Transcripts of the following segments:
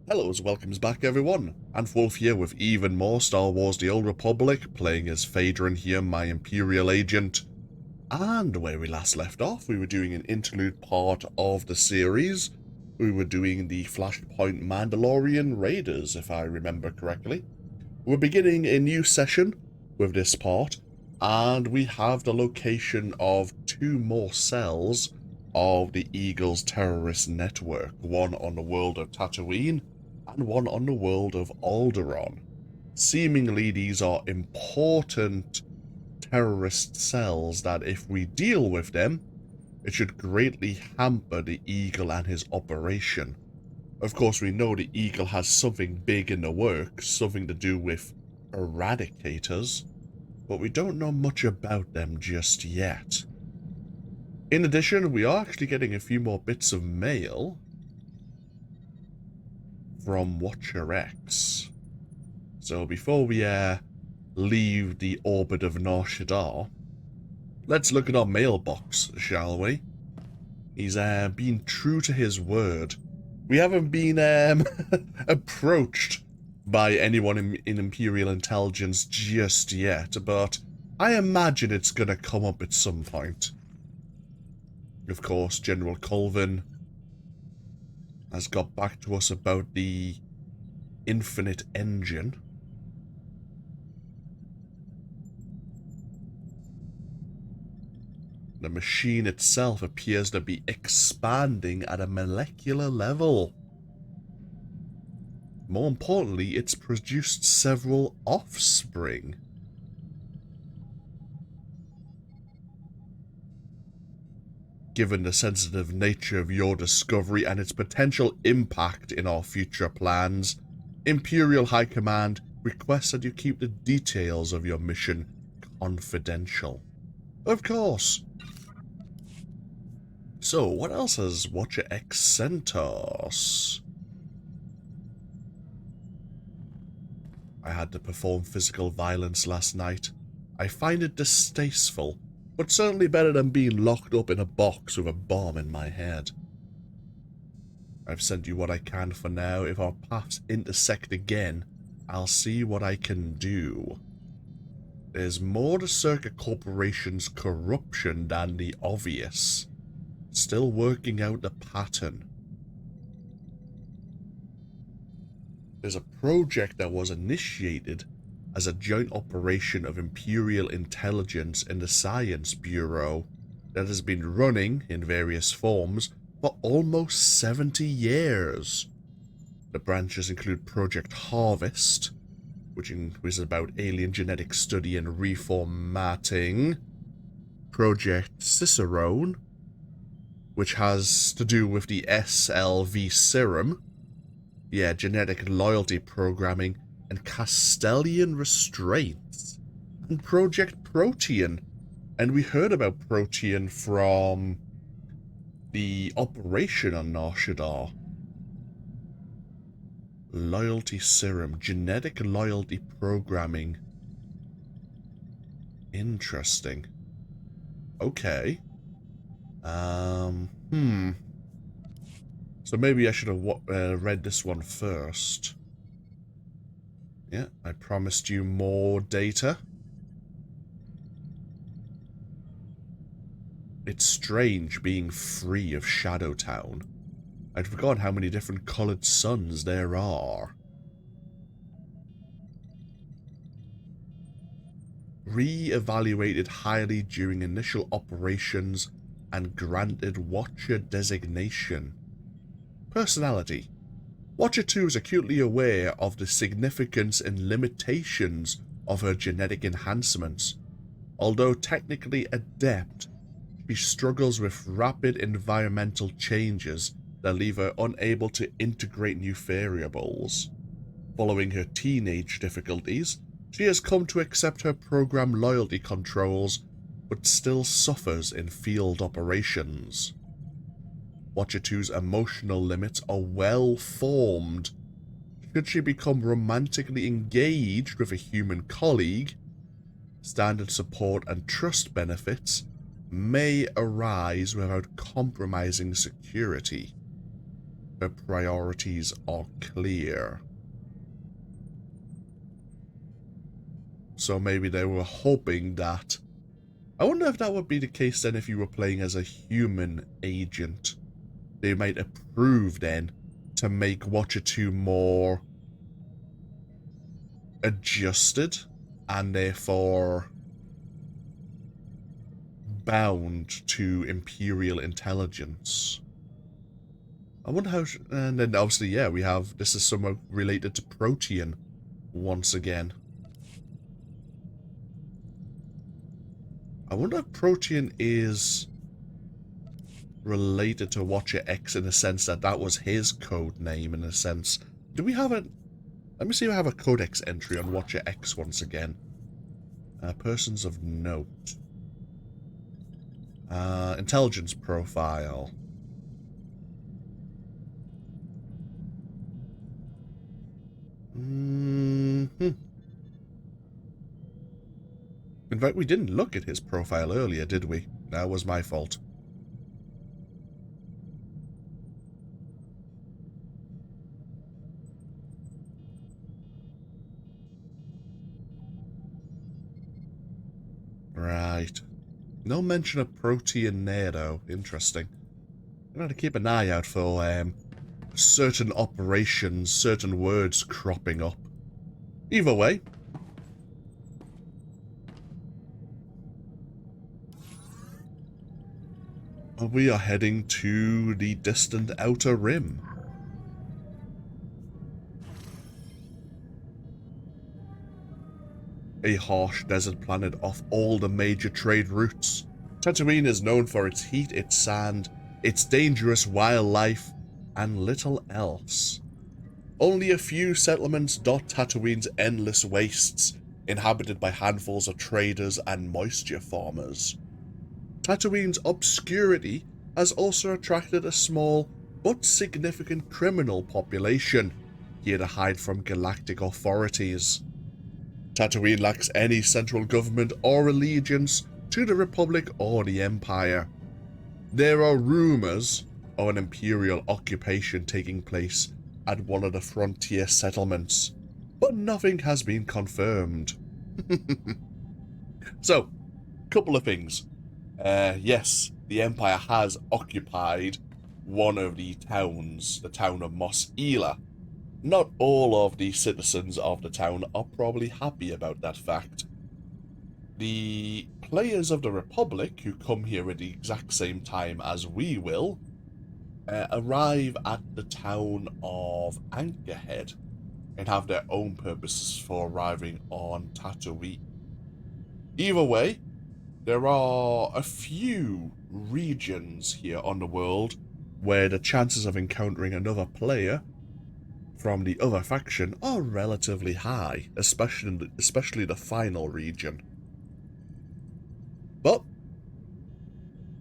Hello, welcomes back everyone, and Wolf here with even more Star Wars The Old Republic, playing as Vaedren here, my Imperial Agent. And where we last left off, we were doing an interlude part of the series. We were doing the Flashpoint Mandalorian Raiders, if I remember correctly. We're beginning a new session with this part, and we have the location of two more cells of the Eagle's terrorist network, one on the world of Tatooine and one on the world of Alderaan. Seemingly these are important terrorist cells that if we deal with them, it should greatly hamper the Eagle and his operation. Of course, we know the Eagle has something big in the works, something to do with eradicators, but we don't know much about them just yet. In addition, we are actually getting a few more bits of mail from Watcher X. So before we leave the orbit of Mos Ila, let's look at our mailbox, shall we? He's been true to his word. We haven't been approached by anyone in Imperial Intelligence just yet, but I imagine it's gonna come up at some point. Of course, General Colvin has got back to us about the infinite engine. The machine itself appears to be expanding at a molecular level. More importantly, it's produced several offspring. Given the sensitive nature of your discovery and its potential impact in our future plans, Imperial High Command requests that you keep the details of your mission confidential. Of course. So, what else has Watcher X sent us? I had to perform physical violence last night. I find it distasteful, but certainly better than being locked up in a box with a bomb in my head. I've sent you what I can for now. If our paths intersect again, I'll see what I can do. There's more to Circa Corporation's corruption than the obvious. Still working out the pattern. There's a project that was initiated as a joint operation of Imperial Intelligence and the Science Bureau that has been running, in various forms, for almost 70 years. The branches include Project Harvest, which is about alien genetic study and reformatting, Project Cicerone, which has to do with the SLV serum, genetic loyalty programming, and Castellian restraints, and Project Protean. And we heard about Protean from the operation on Mos Ila. Loyalty serum, genetic loyalty programming. Interesting. Okay. So maybe I should have read this one first. Yeah, I promised you more data. It's strange being free of Shadowtown. I'd forgotten how many different colored suns there are. Re-evaluated highly during initial operations and granted Watcher designation. Personality. Watcher 2 is acutely aware of the significance and limitations of her genetic enhancements. Although technically adept, she struggles with rapid environmental changes that leave her unable to integrate new variables. Following her teenage difficulties, she has come to accept her program loyalty controls, but still suffers in field operations. Watcher 2's emotional limits are well formed. Should she become romantically engaged with a human colleague, standard support and trust benefits may arise without compromising security. her priorities are clear. So maybe they were hoping that... I wonder if that would be the case then if you were playing as a human agent. They might approve then to make Watcher 2 more adjusted and therefore bound to Imperial Intelligence. I wonder how... And then obviously, yeah, we have... This is somewhat related to Protean once again. I wonder if Protean is related to Watcher X in the sense that that was his code name in a sense. Do we have a... Let me see if I have a codex entry on Watcher X once again. Persons of note. Intelligence profile. In fact, we didn't look at his profile earlier, did we? That was my fault. Right. No mention of Protean there, though. Interesting. I'm going to keep an eye out for certain operations, certain words cropping up. Either way. We are heading to the distant Outer Rim. A harsh desert planet off all the major trade routes. Tatooine is known for its heat, its sand, its dangerous wildlife, and little else. Only a few settlements dot Tatooine's endless wastes, inhabited by handfuls of traders and moisture farmers. Tatooine's obscurity has also attracted a small but significant criminal population, here to hide from galactic authorities. Tatooine lacks any central government or allegiance to the Republic or the Empire. There are rumors of an Imperial occupation taking place at one of the frontier settlements, but nothing has been confirmed. So, couple of things. Yes, the Empire has occupied one of the towns, the town of Mos Ila. Not all of the citizens of the town are probably happy about that fact. The players of the Republic, who come here at the exact same time as we will, arrive at the town of Anchorhead and have their own purposes for arriving on Tatooine. Either way, there are a few regions here on the world where the chances of encountering another player from the other faction are relatively high, especially the final region. But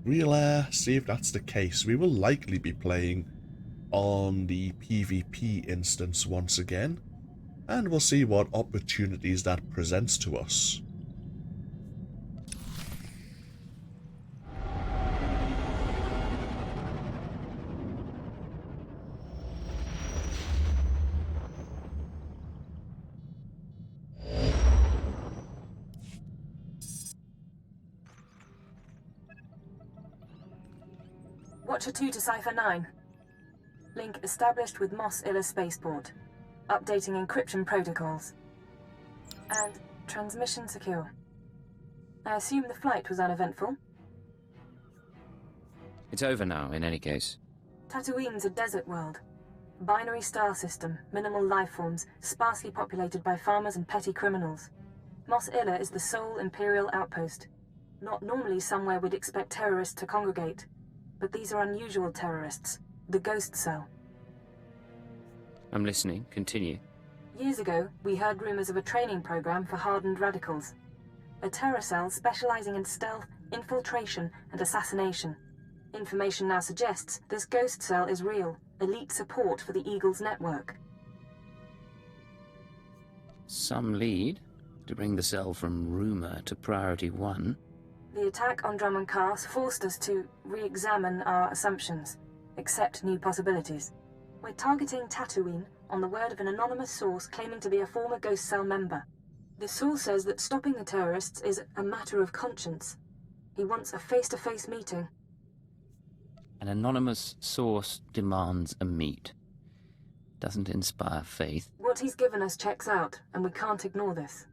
we'll see if that's the case. We will likely be playing on the PvP instance once again, and we'll see what opportunities that presents to us. Watcher 2 to Cipher 9. Link established with Mos Ila spaceport. Updating encryption protocols. And transmission secure. I assume the flight was uneventful? It's over now, in any case. Tatooine's a desert world. Binary star system, minimal life forms, sparsely populated by farmers and petty criminals. Mos Ila is the sole Imperial outpost. Not normally somewhere we'd expect terrorists to congregate. But these are unusual terrorists. The Ghost Cell. I'm listening. Continue. Years ago, we heard rumors of a training program for hardened radicals. A terror cell specializing in stealth, infiltration, and assassination. Information now suggests this Ghost Cell is real. Elite support for the Eagles network. Some lead to bring the cell from rumor to priority 1. The attack on Drummond Cast forced us to re-examine our assumptions, accept new possibilities. We're targeting Tatooine on the word of an anonymous source claiming to be a former Ghost Cell member. The source says that stopping the terrorists is a matter of conscience. He wants a face-to-face meeting. An anonymous source demands a meet. Doesn't inspire faith. What he's given us checks out, and we can't ignore this.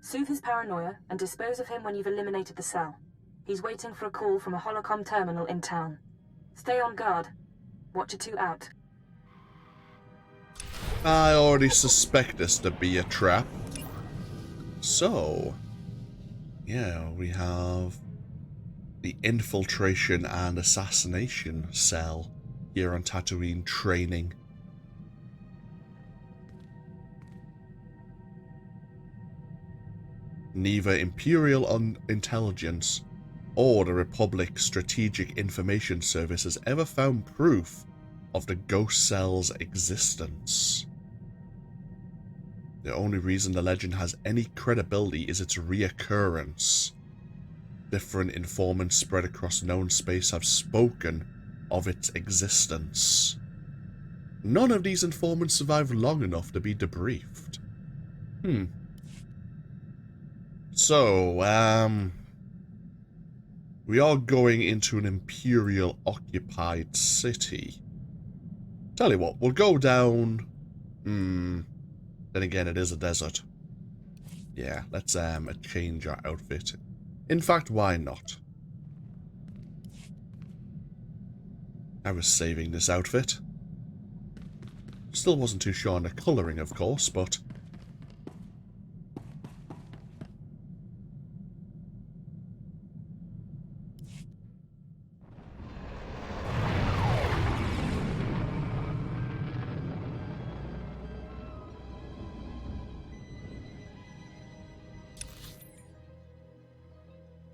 Soothe his paranoia and dispose of him when you've eliminated the cell. He's waiting for a call from a holocom terminal in town. Stay on guard. Watcher 2 out. I already suspect this to be a trap. So, yeah, we have the infiltration and assassination cell here on Tatooine training. Neither Imperial Intelligence or the Republic's Strategic Information Service has ever found proof of the Ghost Cell's existence. The only reason the legend has any credibility is its reoccurrence. Different informants spread across known space have spoken of its existence. None of these informants survived long enough to be debriefed. So, we are going into an Imperial-occupied city. Tell you what, we'll go down... Then again, it is a desert. Yeah, let's change our outfit. In fact, why not? I was saving this outfit. Still wasn't too sure on the colouring, of course, but...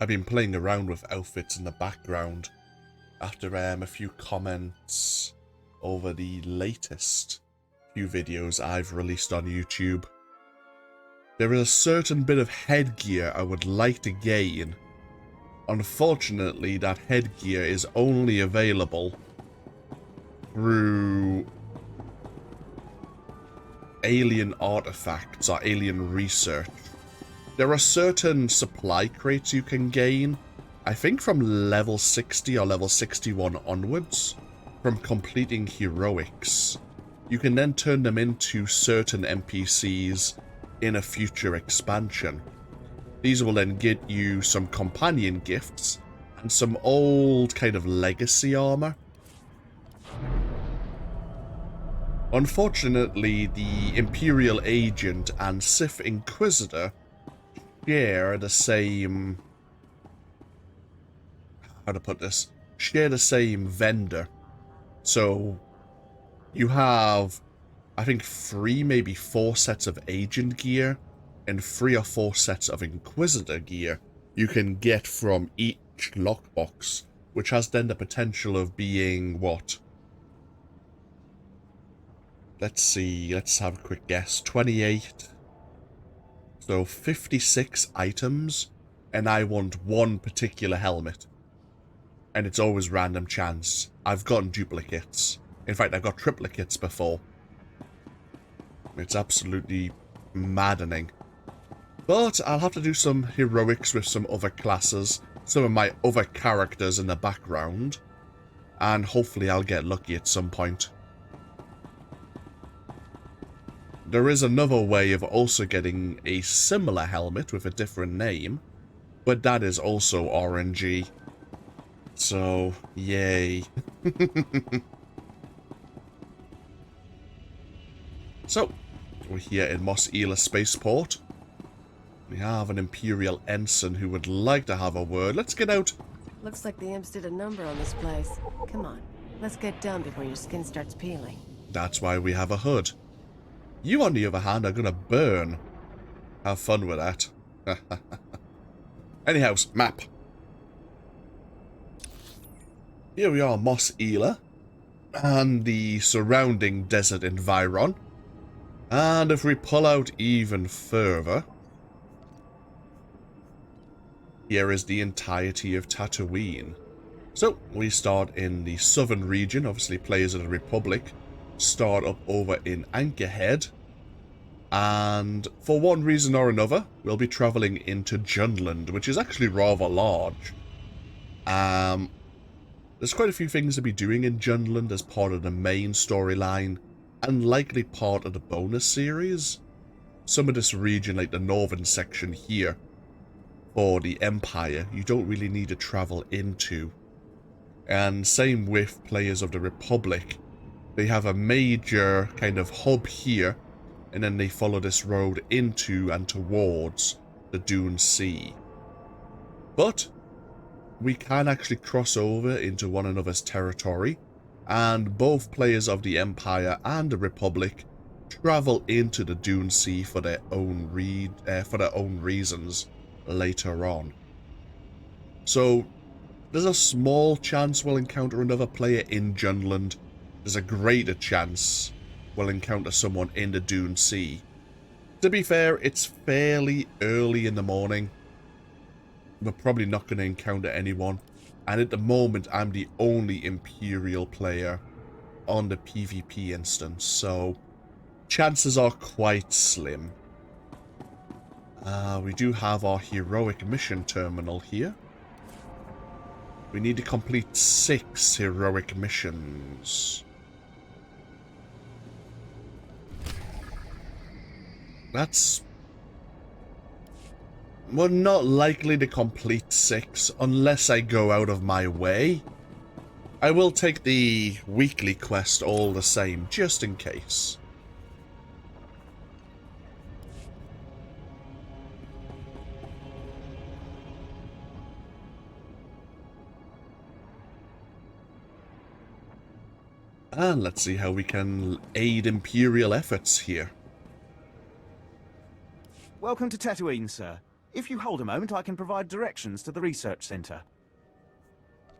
I've been playing around with outfits in the background after a few comments over the latest few videos I've released on YouTube. There is a certain bit of headgear I would like to gain. Unfortunately, that headgear is only available through alien artifacts or alien research. There are certain supply crates you can gain, I think from level 60 or level 61 onwards, from completing heroics. You can then turn them into certain NPCs in a future expansion. These will then get you some companion gifts and some old kind of legacy armor. Unfortunately, the Imperial Agent and Sith Inquisitor share the same... how to put this? Share the same vendor. So, you have, I think, 3, maybe 4 sets of Agent gear and 3 or 4 sets of Inquisitor gear you can get from each lockbox, which has then the potential of being, what? Let's see, let's have a quick guess. 28... So 56 items, and I want one particular helmet. And it's always random chance. I've gotten duplicates. In fact, I've got triplicates before. It's absolutely maddening. But I'll have to do some heroics with some other classes, some of my other characters in the background, and hopefully I'll get lucky at some point. There is another way of also getting a similar helmet with a different name, but that is also RNG. So, yay. So, we're here in Mos Ila Spaceport. We have an Imperial Ensign who would like to have a word. Let's get out. Looks like the imps did a number on this place. Come on, let's get done before your skin starts peeling. That's why we have a hood. You, on the other hand, are gonna burn. Have fun with that. Anyhow, map. Here we are, Mos Ila, and the surrounding desert environ. And if we pull out even further, here is the entirety of Tatooine. So, we start in the southern region, obviously players of the Republic start up over in Anchorhead. And for one reason or another, we'll be travelling into Junland, which is actually rather large. There's quite a few things to be doing in Junland as part of the main storyline, and likely part of the bonus series. Some of this region, like the northern section here, for the Empire, you don't really need to travel into. And same with players of the Republic. They have a major kind of hub here, and then they follow this road into and towards the Dune Sea. But we can actually cross over into one another's territory, and both players of the Empire and the Republic travel into the Dune Sea for their own reasons later on. So there's a small chance we'll encounter another player in Junland. There's a greater chance we'll encounter someone in the Dune Sea. To be fair, it's fairly early in the morning. We're probably not going to encounter anyone. And at the moment, I'm the only Imperial player on the PvP instance, so chances are quite slim. We do have our heroic mission terminal here. We need to complete 6 heroic missions. We're not likely to complete 6 unless I go out of my way. I will take the weekly quest all the same, just in case. And let's see how we can aid Imperial efforts here. Welcome to Tatooine, sir. If you hold a moment, I can provide directions to the research center.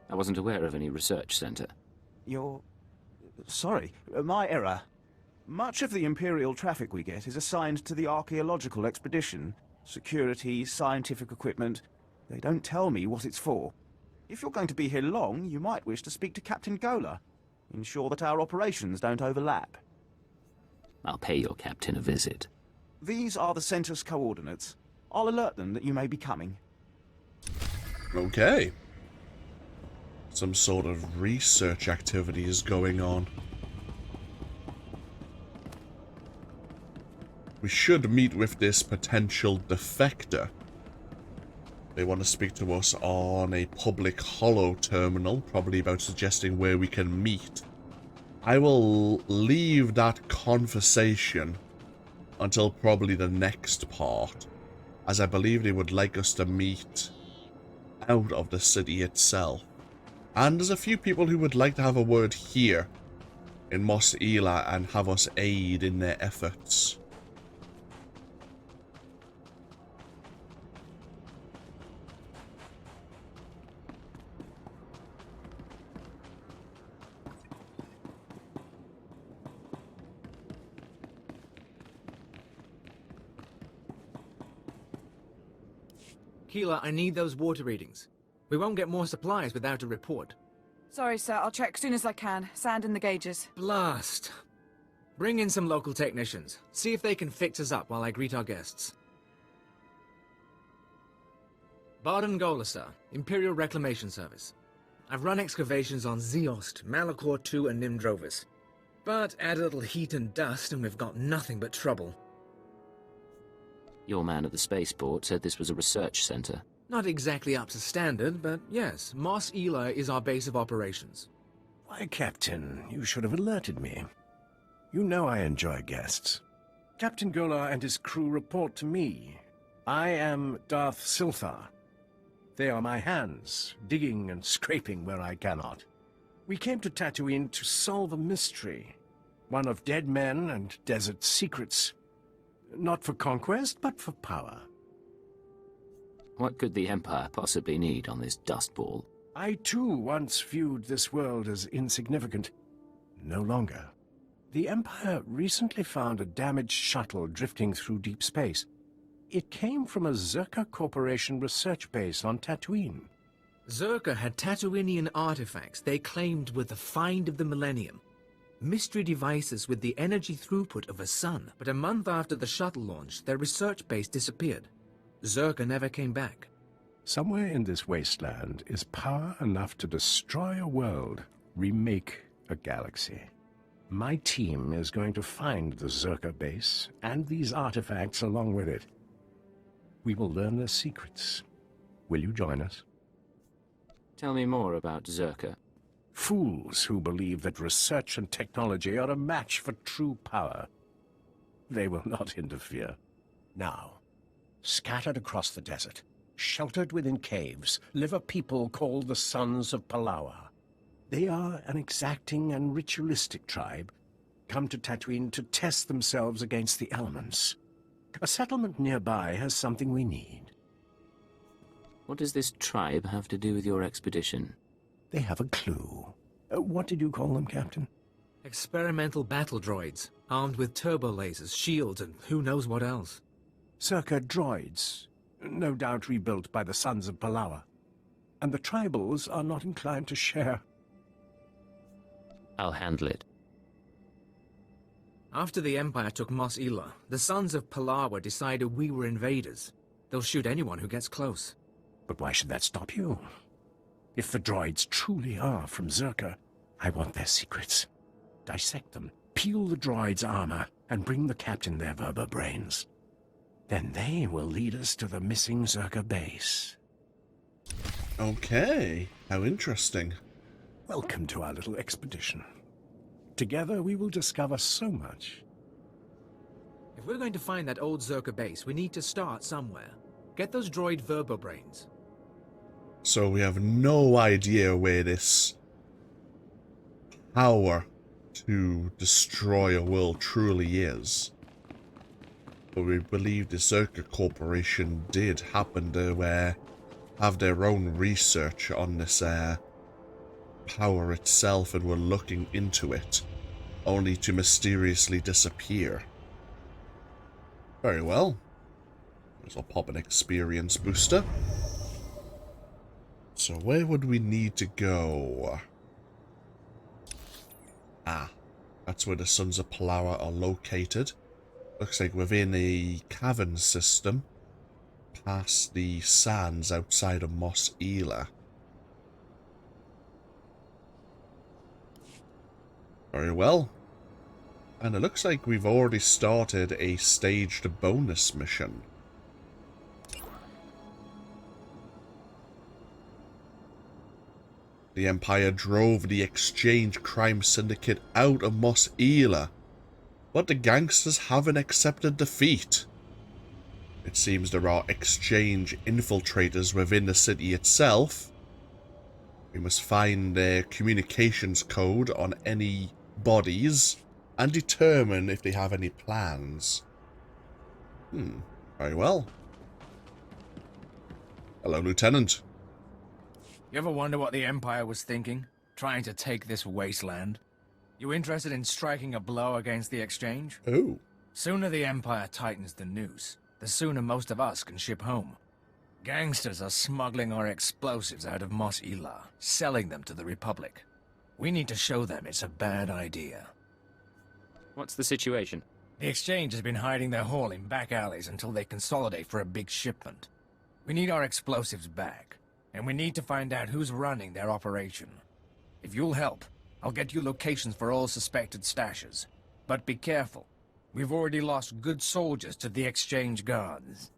I wasn't aware of any research center. You're... sorry, my error. Much of the Imperial traffic we get is assigned to the archaeological expedition. Security, scientific equipment. They don't tell me what it's for. If you're going to be here long, you might wish to speak to Captain Gola. Ensure that our operations don't overlap. I'll pay your captain a visit. These are the center's coordinates. I'll alert them that you may be coming. Okay. Some sort of research activity is going on. We should meet with this potential defector. They want to speak to us on a public holo terminal, probably about suggesting where we can meet. I will leave that conversation until probably the next part, as I believe they would like us to meet out of the city itself. And there's a few people who would like to have a word here in Mos Ila and have us aid in their efforts. Keela, I need those water readings. We won't get more supplies without a report. Sorry, sir. I'll check as soon as I can. Sand in the gauges. Blast. Bring in some local technicians. See if they can fix us up while I greet our guests. Vaedren Gola, sir. Imperial Reclamation Service. I've run excavations on Zeost, Malachor II, and Nimdrovis. But add a little heat and dust and we've got nothing but trouble. Your man at the spaceport said this was a research center. Not exactly up to standard, but yes, Mos Ila is our base of operations. Why, Captain, you should have alerted me. You know I enjoy guests. Captain Gola and his crew report to me. I am Darth Silthar. They are my hands, digging and scraping where I cannot. We came to Tatooine to solve a mystery, one of dead men and desert secrets. Not for conquest, but for power. What could the Empire possibly need on this dust ball? I, too, once viewed this world as insignificant. No longer. The Empire recently found a damaged shuttle drifting through deep space. It came from a Zerka Corporation research base on Tatooine. Zerka had Tatooinian artifacts they claimed were the find of the millennium. Mystery devices with the energy throughput of a sun. But a month after the shuttle launch, their research base disappeared. Zerka never came back. Somewhere in this wasteland is power enough to destroy a world, remake a galaxy. My team is going to find the Zerka base and these artifacts along with it. We will learn their secrets. Will you join us? Tell me more about Zerka. Fools who believe that research and technology are a match for true power. They will not interfere. Now, scattered across the desert, sheltered within caves, live a people called the Sons of Palawa. They are an exacting and ritualistic tribe, come to Tatooine to test themselves against the elements. A settlement nearby has something we need. What does this tribe have to do with your expedition? They have a clue. What did you call them, Captain? Experimental battle droids, armed with turbo lasers, shields, and who knows what else. Circa droids, no doubt rebuilt by the Sons of Palawa. And the tribals are not inclined to share. I'll handle it. After the Empire took Mos Ila, the Sons of Palawa decided we were invaders. They'll shoot anyone who gets close. But why should that stop you? If the droids truly are from Zerka, I want their secrets. Dissect them, peel the droids' armor, and bring the captain their verba brains. Then they will lead us to the missing Zerka base. Okay, how interesting. Welcome to our little expedition. Together we will discover so much. If we're going to find that old Zerka base, we need to start somewhere. Get those droid verba brains. So we have no idea where this power to destroy a world truly is. But we believe the Zerka Corporation did happen to have their own research on this power itself and were looking into it, only to mysteriously disappear. Very well. I'll pop an experience booster. So where would we need to go? Ah, that's where the Sons of Palawa are located. Looks like within a cavern system, past the sands outside of Mos Ila. Very well. And it looks like we've already started a staged bonus mission. The Empire drove the Exchange Crime Syndicate out of Mos Ila, but the gangsters haven't accepted defeat. It seems there are Exchange infiltrators within the city itself. We must find their communications code on any bodies and determine if they have any plans. Very well. Hello, Lieutenant. You ever wonder what the Empire was thinking? Trying to take this wasteland? You interested in striking a blow against the Exchange? Oh. Sooner the Empire tightens the noose, the sooner most of us can ship home. Gangsters are smuggling our explosives out of Mos Ila, selling them to the Republic. We need to show them it's a bad idea. What's the situation? The Exchange has been hiding their haul in back alleys until they consolidate for a big shipment. We need our explosives back, and we need to find out who's running their operation. If you'll help, I'll get you locations for all suspected stashes. But be careful. We've already lost good soldiers to the Exchange guards.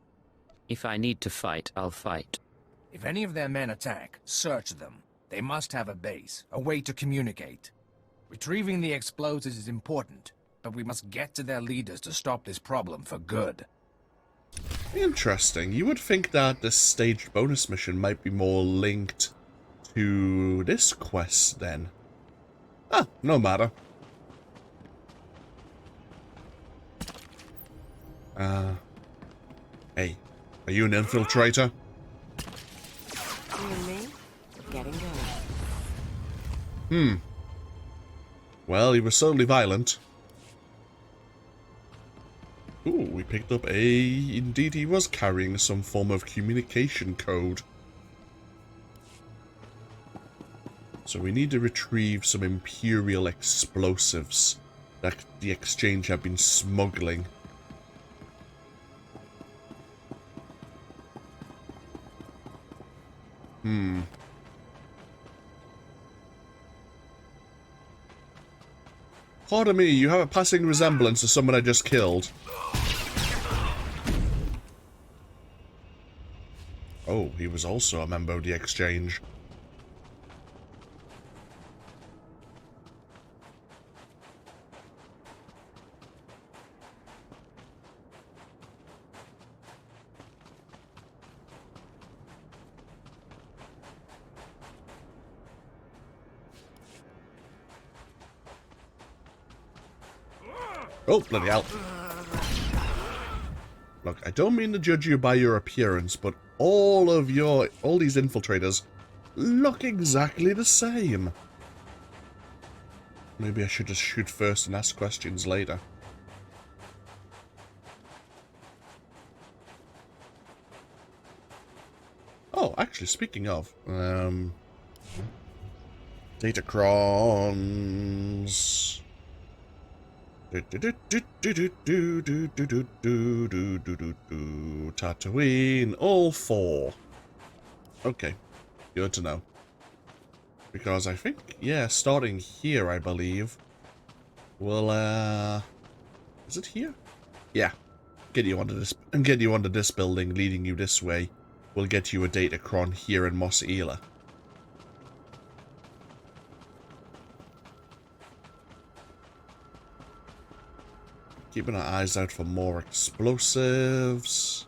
If I need to fight, I'll fight. If any of their men attack, search them. They must have a base, a way to communicate. Retrieving the explosives is important, but we must get to their leaders to stop this problem for good. Interesting. You would think that this staged bonus mission might be more linked to this quest then. Ah, no matter. Hey, are you an infiltrator? You and me? Getting going. Well, he was certainly violent. Ooh, we picked up indeed he was carrying some form of communication code. So we need to retrieve some Imperial explosives that the Exchange have been smuggling. Pardon me, you have a passing resemblance to someone I just killed. Oh, he was also a member of the Exchange. Oh, bloody hell. Look, I don't mean to judge you by your appearance, but all these infiltrators look exactly the same. Maybe I should just shoot first and ask questions later. Oh, actually, speaking of, Datacrons. Tatooine, all 4. Okay, good to know. Because I think, yeah, starting here, I believe, we'll, is it here? Yeah, get you onto this building, leading you this way. We'll get you a Datacron here in Mos Ila. Keeping our eyes out for more explosives.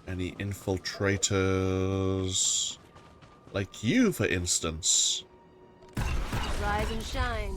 Any infiltrators. Like you, for instance. Rise and shine.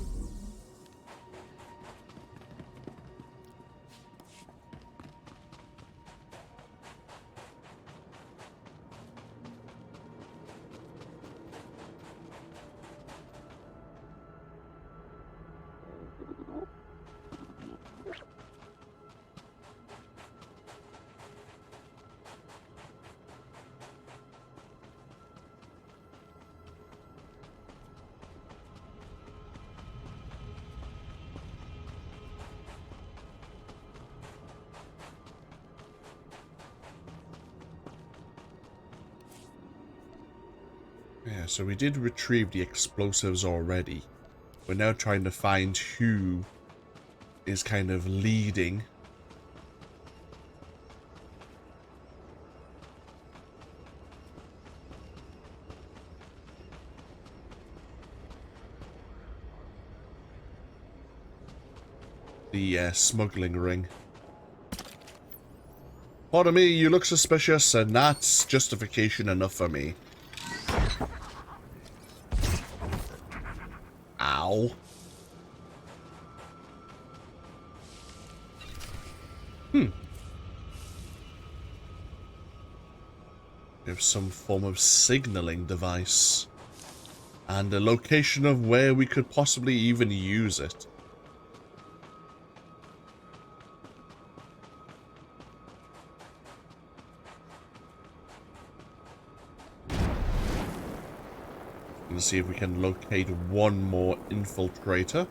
Yeah, so we did retrieve the explosives already. We're now trying to find who is kind of leading. The smuggling ring. Pardon me, you look suspicious, and that's justification enough for me. Ow. We have some form of signaling device. And a location of where we could possibly even use it. Let's see if we can locate one more infiltrator.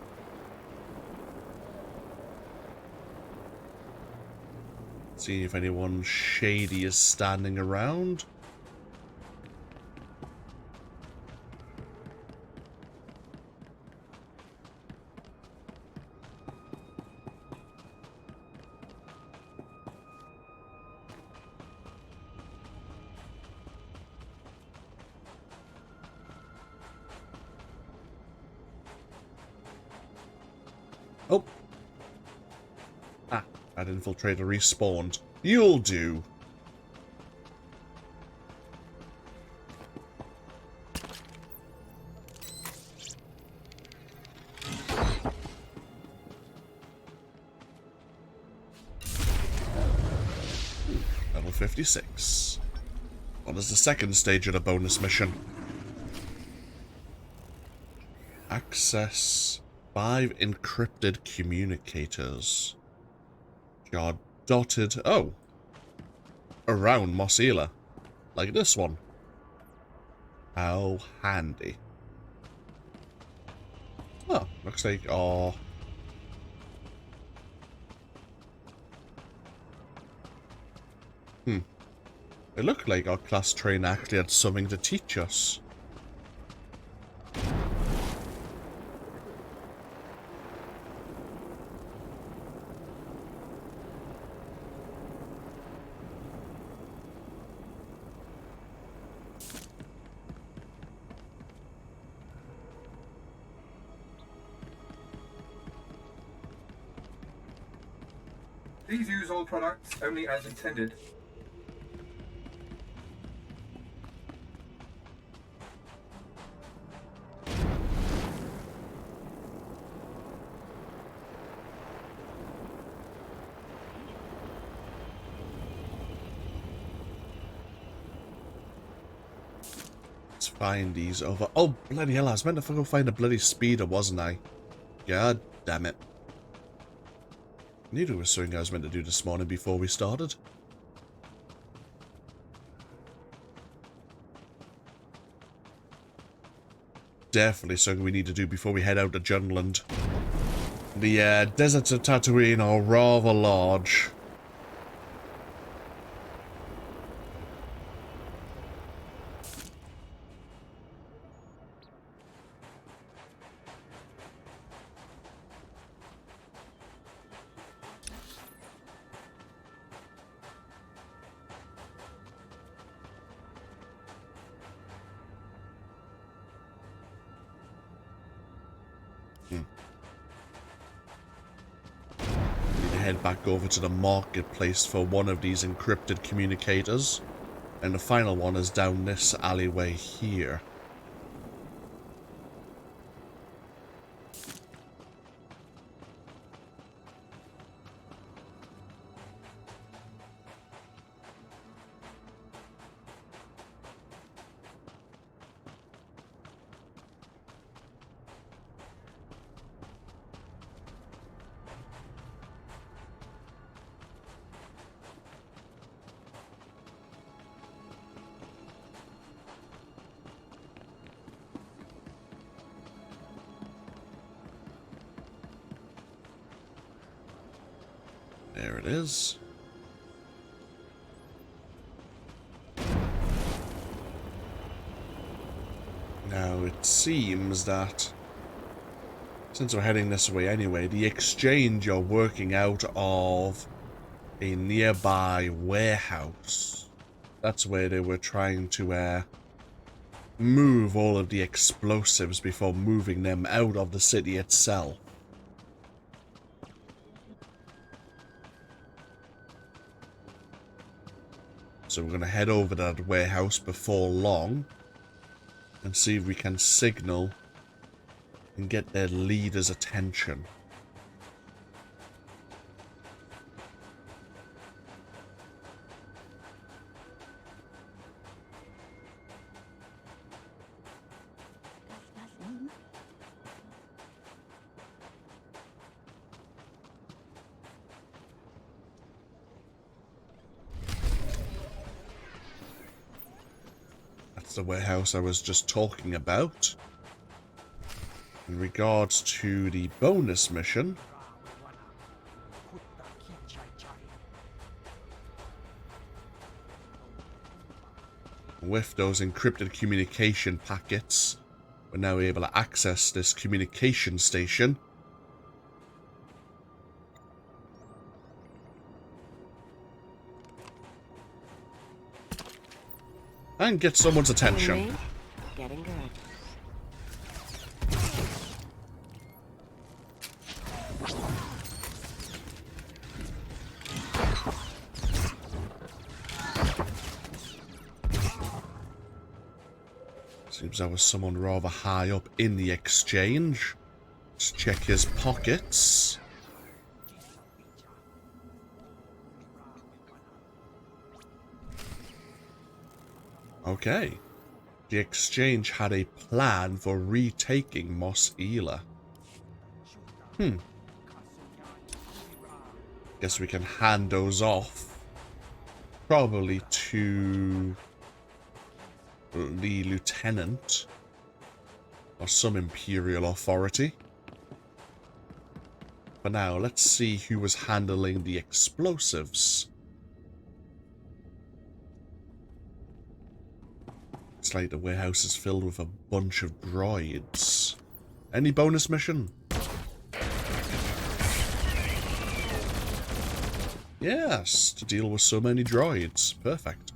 See if anyone shady is standing around. Oh. Ah, that infiltrator respawned. You'll do. Level 56. What is the second stage of the bonus mission? Access 5 encrypted communicators. Are dotted, oh, around Mos Ila, like this one. How handy. Oh, looks like our... It looked like our class trainer actually had something to teach us. Please use all products only as intended. Let's find these over... Oh, bloody hell, I was meant to go find a bloody speeder, wasn't I? God damn it. I knew there was something I was meant to do this morning before we started. Definitely something we need to do before we head out to Junland. The deserts of Tatooine are rather large. Head back over to the marketplace for one of these encrypted communicators, and the final one is down this alleyway here. There it is. Now it seems that, since we're heading this way anyway, the exchange are working out of a nearby warehouse. That's where they were trying to move all of the explosives before moving them out of the city itself. So we're going to head over to that warehouse before long and see if we can signal and get their leader's attention. The warehouse I was just talking about. In regards to the bonus mission, with those encrypted communication packets, we're now able to access this communication station. And get someone's attention. Getting good. Seems there was someone rather high up in the exchange. Let's check his pockets. Okay. The exchange had a plan for retaking Mos Ila. Guess we can hand those off. Probably to the lieutenant or some Imperial authority. for now, let's see who was handling the explosives. It's like the warehouse is filled with a bunch of droids. Any bonus mission? Yes, to deal with so many droids. Perfect.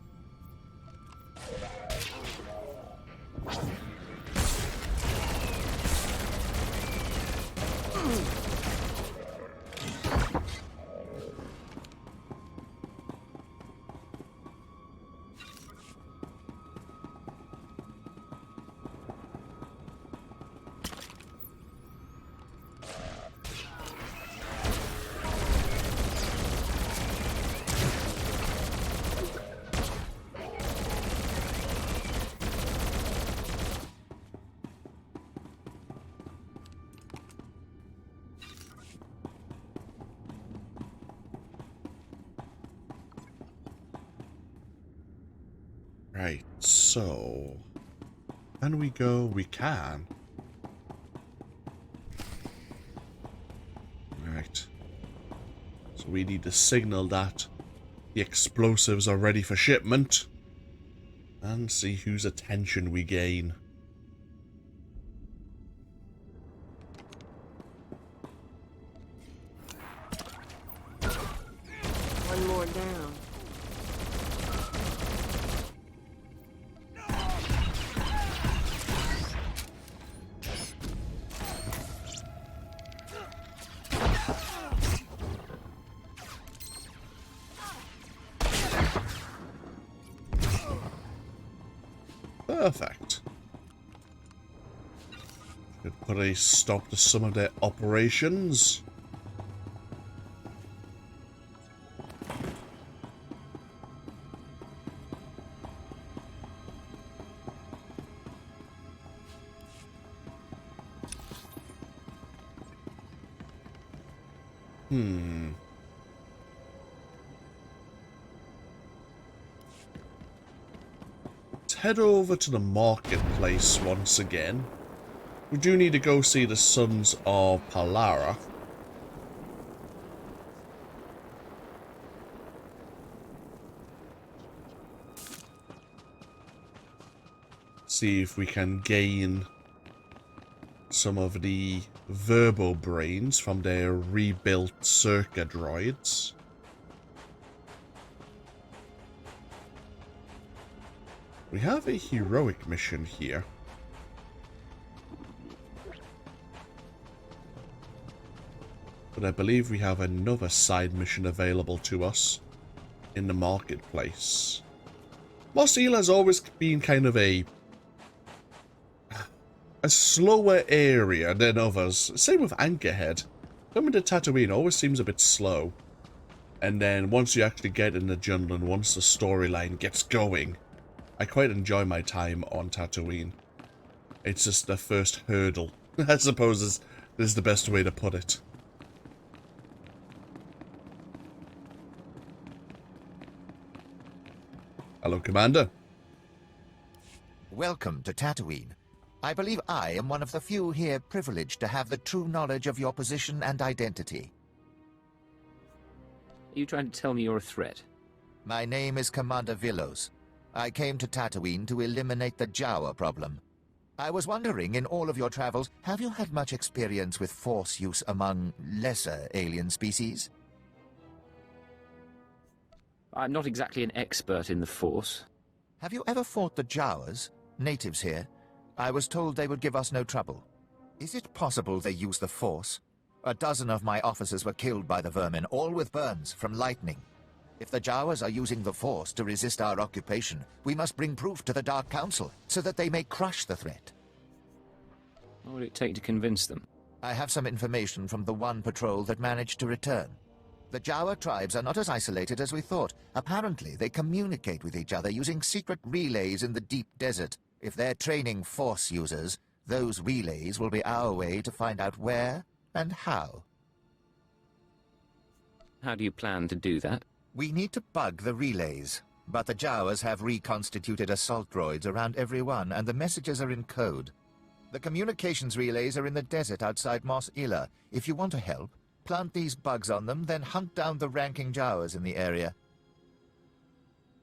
Right, so... Can we go? We can. Right. So we need to signal that the explosives are ready for shipment. And see whose attention we gain. One more down. Perfect. Could put a stop to some of their operations. Head over to the marketplace once again. We do need to go see the Sons of Palara. See if we can gain some of the Verbo brains from their rebuilt Circa droids. We have a heroic mission here. But I believe we have another side mission available to us in the marketplace. Mos Ila has always been kind of a slower area than others. Same with Anchorhead. Coming to Tatooine always seems a bit slow. And then once you actually get in the jungle and once the storyline gets going, I quite enjoy my time on Tatooine. It's just the first hurdle, I suppose is the best way to put it. Hello, Commander. Welcome to Tatooine. I believe I am one of the few here privileged to have the true knowledge of your position and identity. Are you trying to tell me you're a threat? My name is Commander Villos. I came to Tatooine to eliminate the Jawa problem. I was wondering, in all of your travels, have you had much experience with Force use among lesser alien species? I'm not exactly an expert in the Force. Have you ever fought the Jawas, natives here? I was told they would give us no trouble. Is it possible they use the Force? A dozen of my officers were killed by the vermin, all with burns from lightning. If the Jawas are using the Force to resist our occupation, we must bring proof to the Dark Council, so that they may crush the threat. What would it take to convince them? I have some information from the one patrol that managed to return. The Jawa tribes are not as isolated as we thought. Apparently, they communicate with each other using secret relays in the deep desert. If they're training Force users, those relays will be our way to find out where and how. How do you plan to do that? We need to bug the relays, but the Jawas have reconstituted assault droids around every one, and the messages are in code. The communications relays are in the desert outside Mos Ila. If you want to help, Plant these bugs on them, then hunt down the ranking Jawas in the area.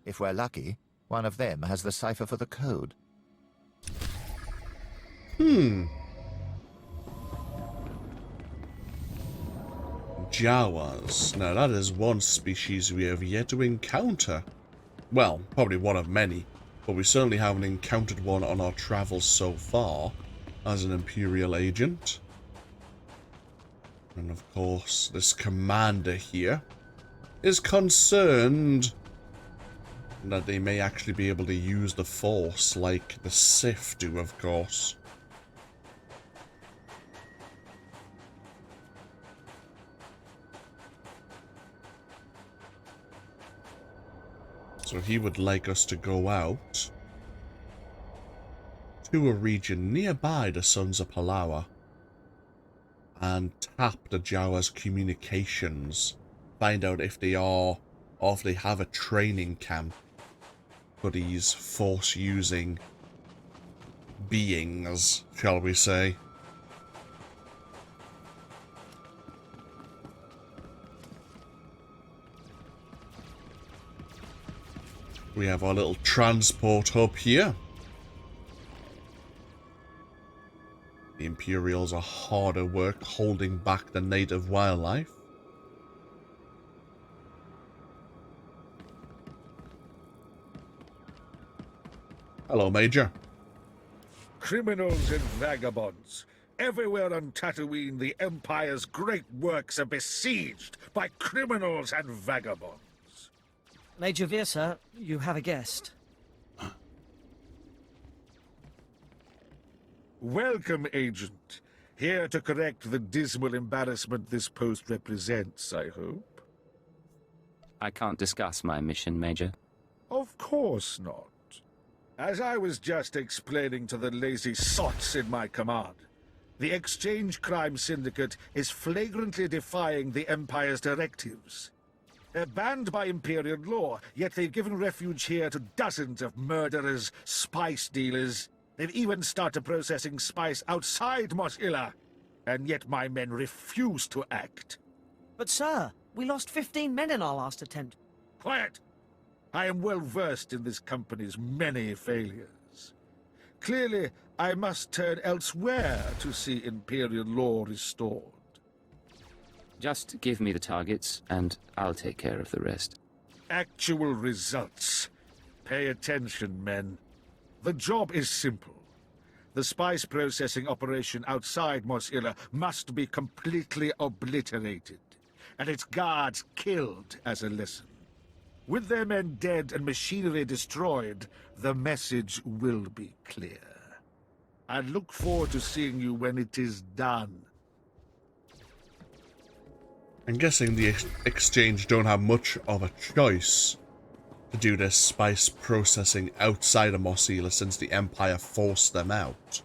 If we're lucky, one of them has the cipher for the code. Jawas. Now that is one species we have yet to encounter. Well, probably one of many, but we certainly haven't encountered one on our travels so far as an Imperial agent. And of course, this commander here is concerned that they may actually be able to use the Force like the Sith do, of course. So he would like us to go out to a region nearby the Sons of Palawa and tap the Jawa's communications. Find out if they are, or if they have a training camp for these Force-using beings, shall we say. We have our little transport hub here. The Imperials are hard at work holding back the native wildlife. Hello, Major. Criminals and vagabonds. Everywhere on Tatooine, the Empire's great works are besieged by criminals and vagabonds. Major Veer, sir, you have a guest. Welcome, Agent. Here to correct the dismal embarrassment this post represents, I hope. I can't discuss my mission, Major. Of course not. As I was just explaining to the lazy sots in my command, the Exchange Crime Syndicate is flagrantly defying the Empire's directives. They're banned by Imperial law, yet they've given refuge here to dozens of murderers, spice dealers. They've even started processing spice outside Mos Ila, and yet my men refuse to act. But sir, we lost 15 men in our last attempt. Quiet! I am well versed in this company's many failures. Clearly, I must turn elsewhere to see Imperial law restored. Just give me the targets, and I'll take care of the rest. Actual results. Pay attention, men. The job is simple. The spice processing operation outside Mos Ila must be completely obliterated, and its guards killed as a lesson. With their men dead and machinery destroyed, the message will be clear. I look forward to seeing you when it is done. I'm guessing the Exchange don't have much of a choice to do this spice processing outside of Mos Ila since the Empire forced them out.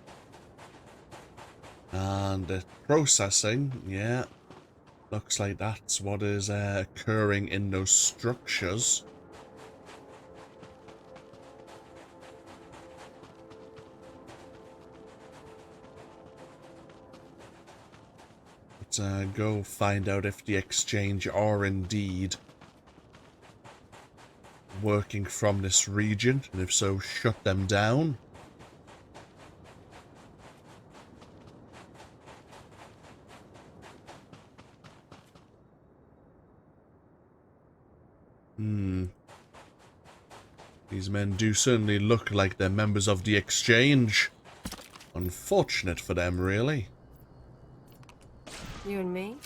And the processing, yeah, looks like that's what is occurring in those structures. Let's go find out if the Exchange are indeed working from this region, and if so, shut them down. These men do certainly look like they're members of the Exchange. Unfortunate for them, really. You and me?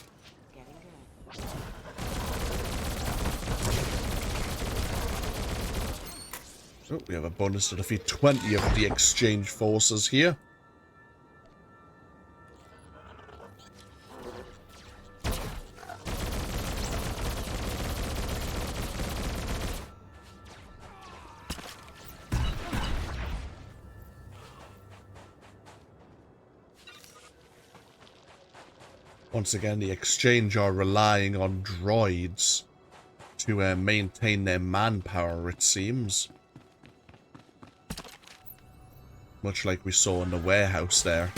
Getting good. So, we have a bonus to defeat 20 of the Exchange forces here. Once again, the Exchange are relying on droids to maintain their manpower, it seems. Much like we saw in the warehouse there.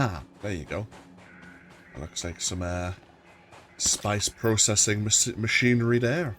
Ah, there you go. That looks like some spice processing machinery there.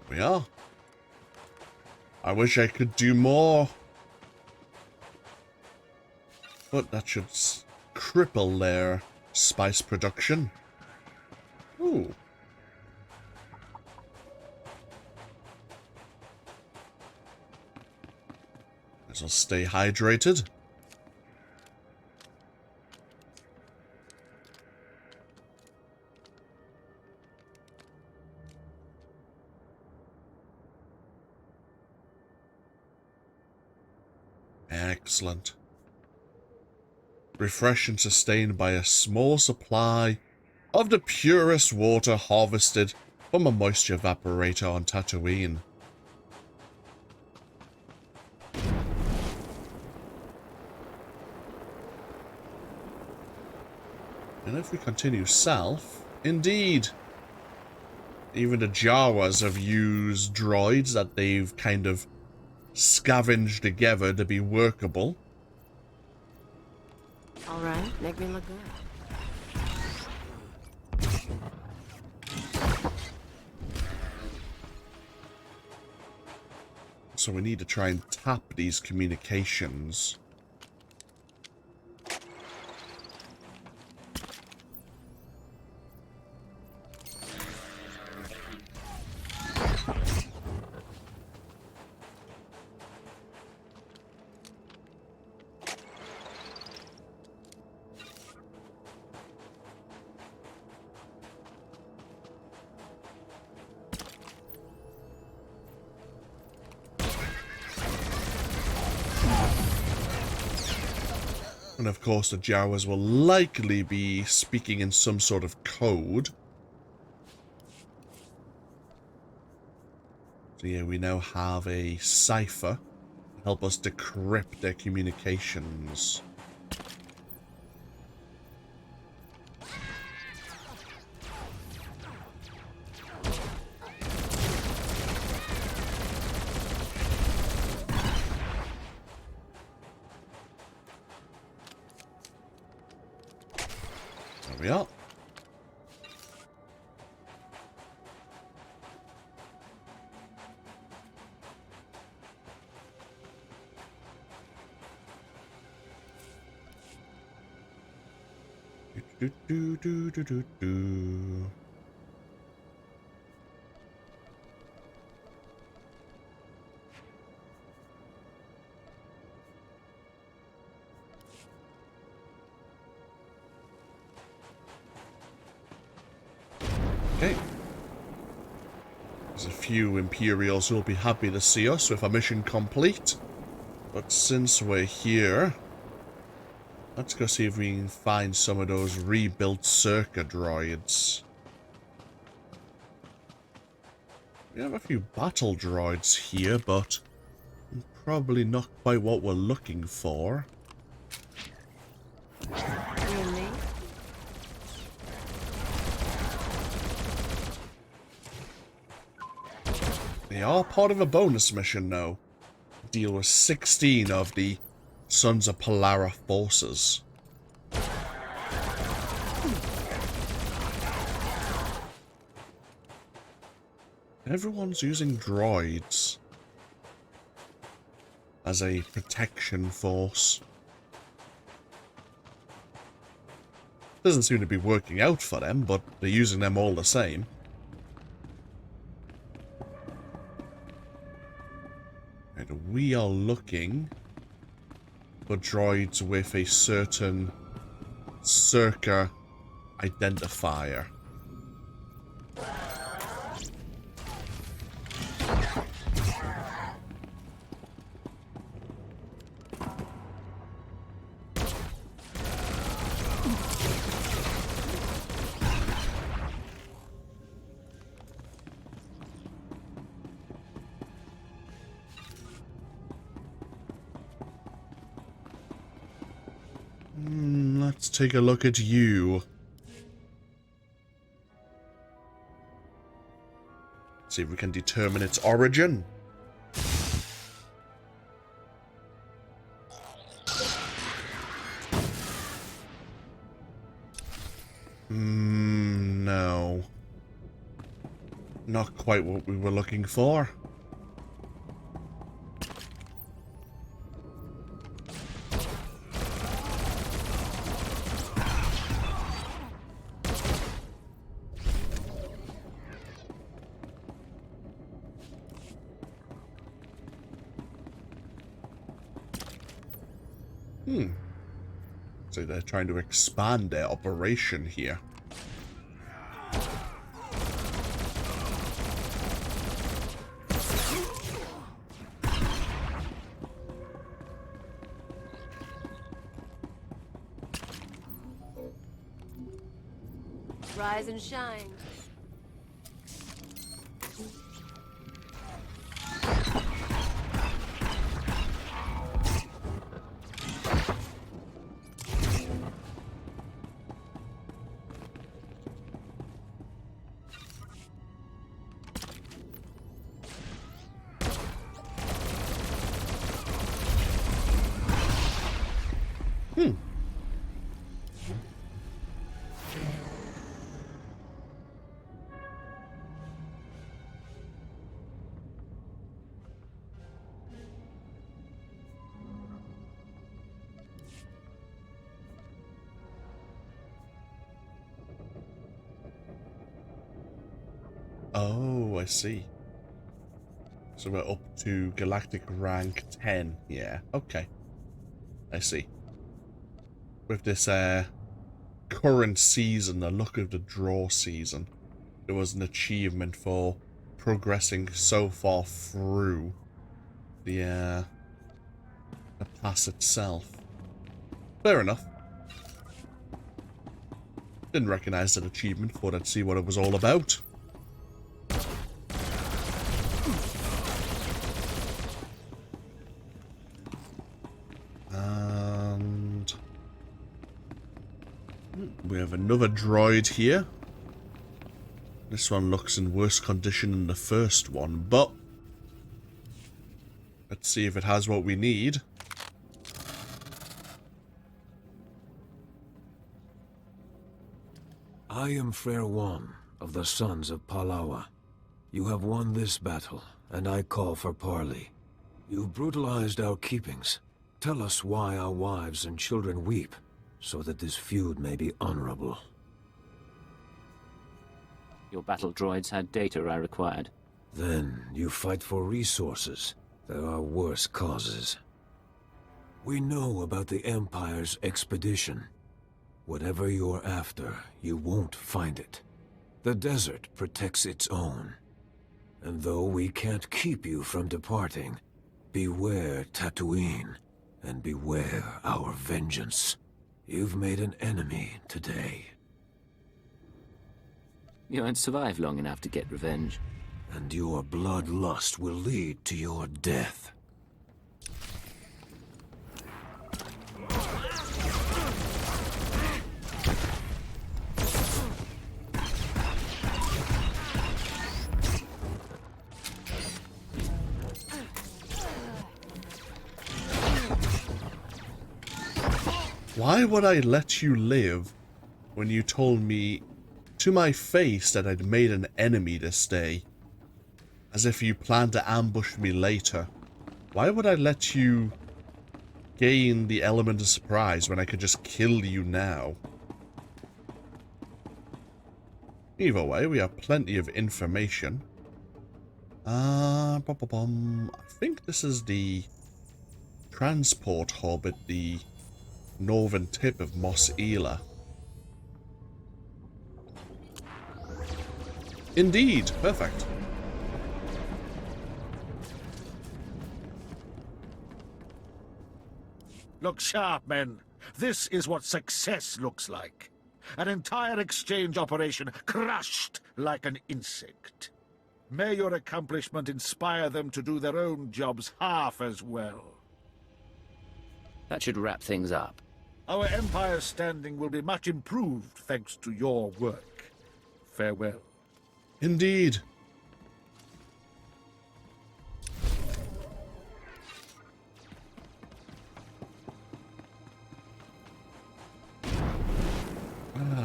We are. I wish I could do more. But that should cripple their spice production. Ooh. This will stay hydrated. Excellent. Refresh and sustained by a small supply of the purest water harvested from a moisture evaporator on Tatooine. And if we continue south, indeed, even the Jawas have used droids that they've kind of scavenged together to be workable. All right, make me look good. So we need to try and tap these communications. And of course the Jawas will likely be speaking in some sort of code. So yeah, we now have a cipher to help us decrypt their communications. There we are. Do. Okay. There's a few Imperials who will be happy to see us with our mission complete. But since we're here, let's go see if we can find some of those rebuilt circuit droids. We have a few battle droids here, but probably not quite what we're looking for. Really? They are part of a bonus mission now. Deal with 16 of the Sons of Polara forces. Everyone's using droids as a protection force. Doesn't seem to be working out for them, but they're using them all the same. And we are looking for droids with a certain circa identifier. Let's take a look at you. See if we can determine its origin. No. Not quite what we were looking for. So they're trying to expand their operation here. Rise and shine. Oh, I see. So we're up to galactic rank 10. Yeah, okay. I see. With this current season, the look of the draw season, there was an achievement for progressing so far through the pass itself. Fair enough. Didn't recognize that achievement, thought I'd see what it was all about. And we have another droid here. This one looks in worse condition than the first one, but let's see if it has what we need. I am Frere One of the Sons of Palawa. You have won this battle, and I call for parley. You've brutalized our keepings. Tell us why our wives and children weep, so that this feud may be honorable. Your battle droids had data I required. Then you fight for resources. There are worse causes. We know about the Empire's expedition. Whatever you're after, you won't find it. The desert protects its own. And though we can't keep you from departing, beware Tatooine, and beware our vengeance. You've made an enemy today. You won't survive long enough to get revenge. And your bloodlust will lead to your death. Why would I let you live when you told me to my face that I'd made an enemy this day? As if you planned to ambush me later. Why would I let you gain the element of surprise when I could just kill you now? Either way, we have plenty of information. I think this is the transport hub at the northern tip of Mos Ila. Indeed, perfect. Look sharp, men. This is what success looks like. An entire exchange operation crushed like an insect. May your accomplishment inspire them to do their own jobs half as well. That should wrap things up. Our Empire's standing will be much improved thanks to your work. Farewell. Indeed.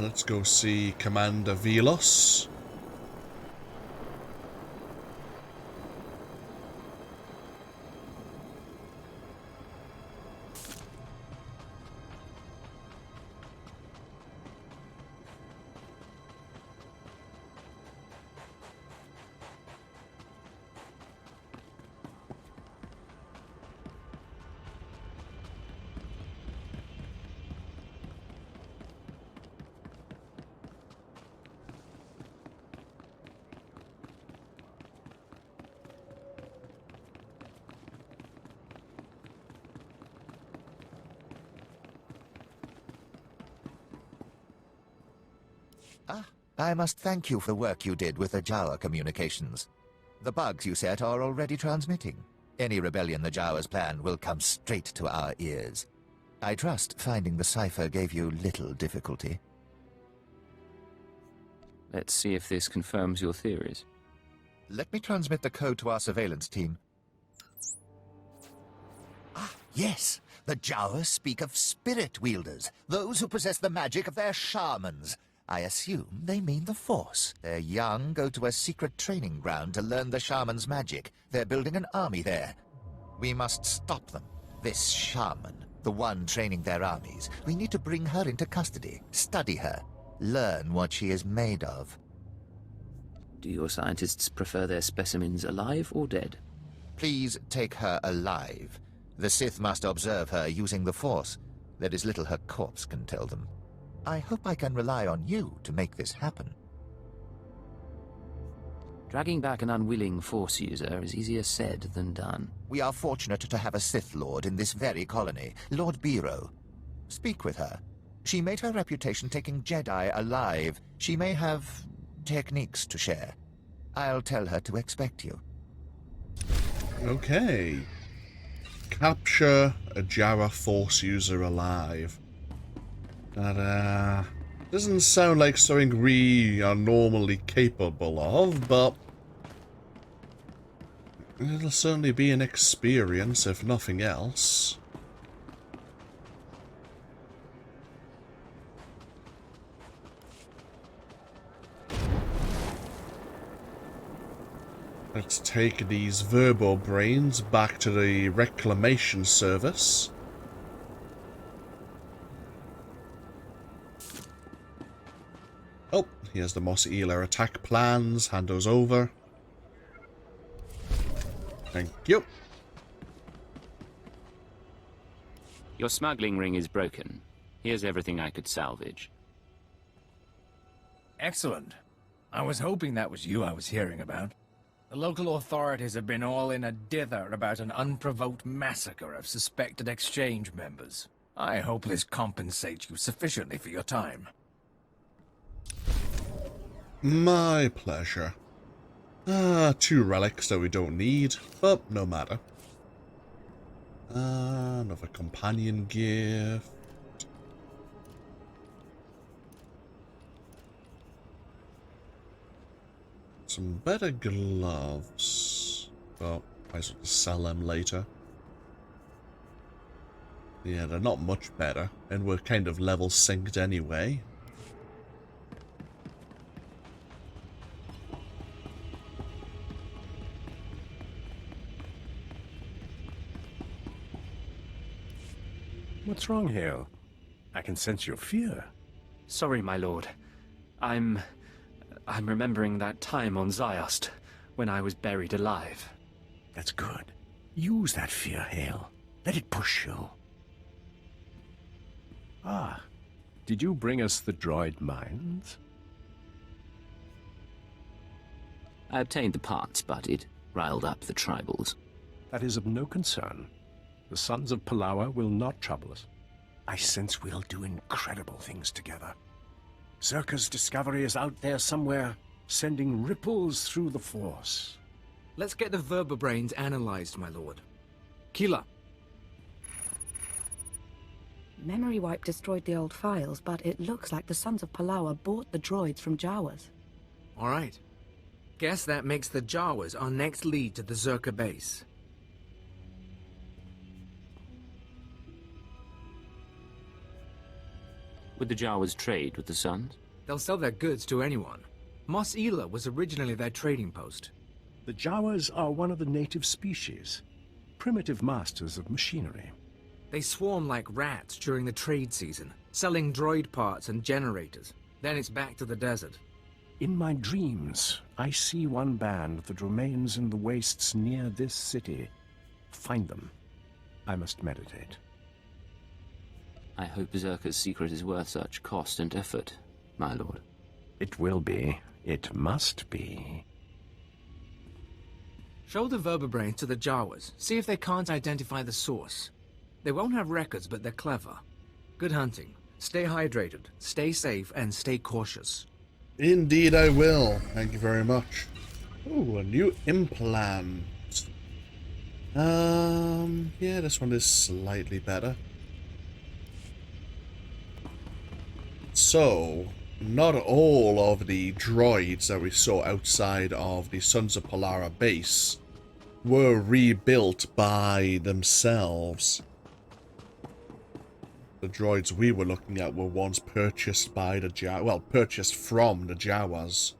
Let's go see Commander Velos. I must thank you for the work you did with the Jawa communications. The bugs you set are already transmitting. Any rebellion the Jawas plan will come straight to our ears. I trust finding the cipher gave you little difficulty. Let's see if this confirms your theories. Let me transmit the code to our surveillance team. Yes! The Jawas speak of spirit wielders, those who possess the magic of their shamans. I assume they mean the Force. Their young go to a secret training ground to learn the shaman's magic. They're building an army there. We must stop them. This shaman, the one training their armies, we need to bring her into custody, study her, learn what she is made of. Do your scientists prefer their specimens alive or dead? Please take her alive. The Sith must observe her using the Force. There is little her corpse can tell them. I hope I can rely on you to make this happen. Dragging back an unwilling Force user is easier said than done. We are fortunate to have a Sith Lord in this very colony, Lord Biro. Speak with her. She made her reputation taking Jedi alive. She may have techniques to share. I'll tell her to expect you. Okay. Capture a Jawa Force user alive. That doesn't sound like something we are normally capable of, but it'll certainly be an experience, if nothing else. Let's take these Verbo brains back to the Reclamation Service. Oh, here's the Mos Ila attack plans. Hand those over. Thank you. Your smuggling ring is broken. Here's everything I could salvage. Excellent. I was hoping that was you I was hearing about. The local authorities have been all in a dither about an unprovoked massacre of suspected exchange members. I hope this compensates you sufficiently for your time. My pleasure. 2 relics that we don't need, but no matter. Another companion gift. Some better gloves. Well, might as well just sell them later. Yeah, they're not much better, and we're kind of level synced anyway. What's wrong, Hale? I can sense your fear. Sorry, my lord. I'm remembering that time on Ziost, when I was buried alive. That's good. Use that fear, Hale. Let it push you. Ah, did you bring us the droid mines? I obtained the parts, but it riled up the tribals. That is of no concern. The Sons of Palawa will not trouble us. I sense we'll do incredible things together. Zerka's discovery is out there somewhere, sending ripples through the Force. Let's get the vertebrains analyzed, my lord. Kila. Memory wipe destroyed the old files, but it looks like the Sons of Palawa bought the droids from Jawas. All right. Guess that makes the Jawas our next lead to the Zerka base. Would the Jawas trade with the Suns? They'll sell their goods to anyone. Mos Ila was originally their trading post. The Jawas are one of the native species, primitive masters of machinery. They swarm like rats during the trade season, selling droid parts and generators. Then it's back to the desert. In my dreams, I see one band that remains in the wastes near this city. Find them. I must meditate. I hope Zerka's secret is worth such cost and effort, my lord. It will be. It must be. Show the Verbabrains to the Jawas. See if they can't identify the source. They won't have records, but they're clever. Good hunting. Stay hydrated, stay safe, and stay cautious. Indeed I will. Thank you very much. Ooh, a new implant. Yeah, this one is slightly better. So, not all of the droids that we saw outside of the Sons of Palara base were rebuilt by themselves. The droids we were looking at were ones purchased by the purchased from the Jawas.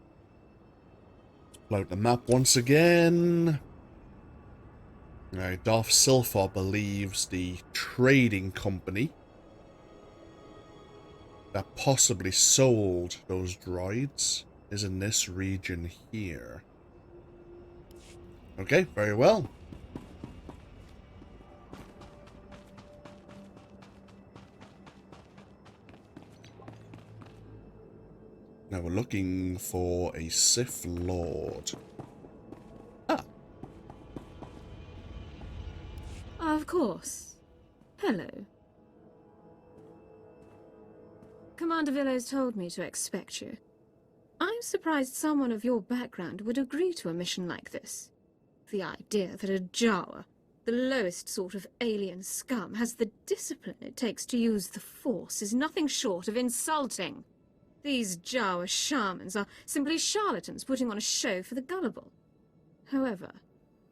Pull out the map once again. Right, Darth Silphar believes the trading company that possibly sold those droids is in this region here. Okay, very well. Now we're looking for a Sith Lord. Ah. Of course. Hello. Commander Villos told me to expect you. I'm surprised someone of your background would agree to a mission like this. The idea that a Jawa, the lowest sort of alien scum, has the discipline it takes to use the Force is nothing short of insulting. These Jawa shamans are simply charlatans putting on a show for the gullible. However,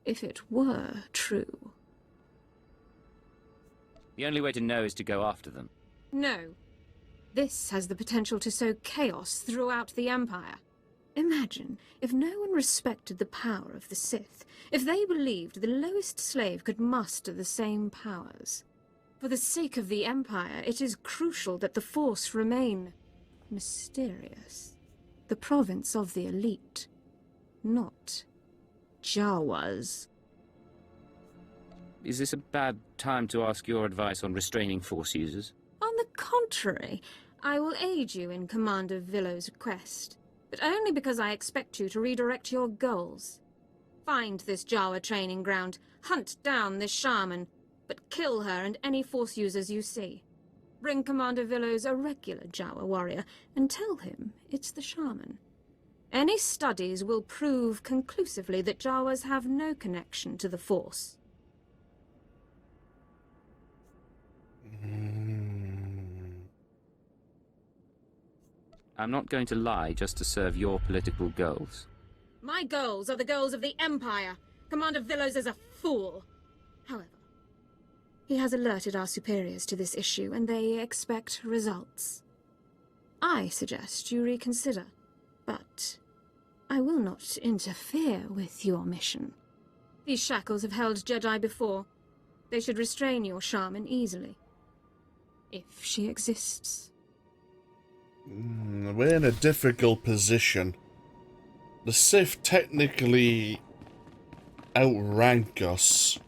if it were true... The only way to know is to go after them. No. This has the potential to sow chaos throughout the Empire. Imagine if no one respected the power of the Sith, if they believed the lowest slave could muster the same powers. For the sake of the Empire, it is crucial that the Force remain mysterious. The province of the elite, not Jawas. Is this a bad time to ask your advice on restraining Force users? On the contrary, I will aid you in Commander Villo's quest, but only because I expect you to redirect your goals. Find this Jawa training ground, hunt down this shaman, but kill her and any Force users you see. Bring Commander Villos a regular Jawa warrior and tell him it's the shaman. Any studies will prove conclusively that Jawas have no connection to the Force. I'm not going to lie just to serve your political goals. My goals are the goals of the Empire. Commander Villos is a fool. However, he has alerted our superiors to this issue, and they expect results. I suggest you reconsider, but I will not interfere with your mission. These shackles have held Jedi before. They should restrain your shaman easily. If she exists. We're in a difficult position. The Sith technically outrank us.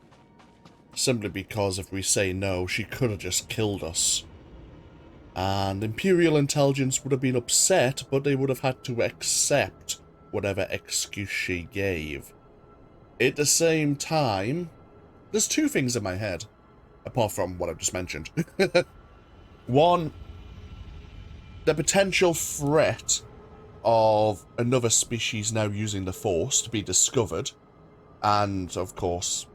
Simply because if we say no, she could have just killed us. And Imperial Intelligence would have been upset, but they would have had to accept whatever excuse she gave. At the same time, there's two things in my head, apart from what I've just mentioned. One, the potential threat of another species now using the Force to be discovered, and, of course,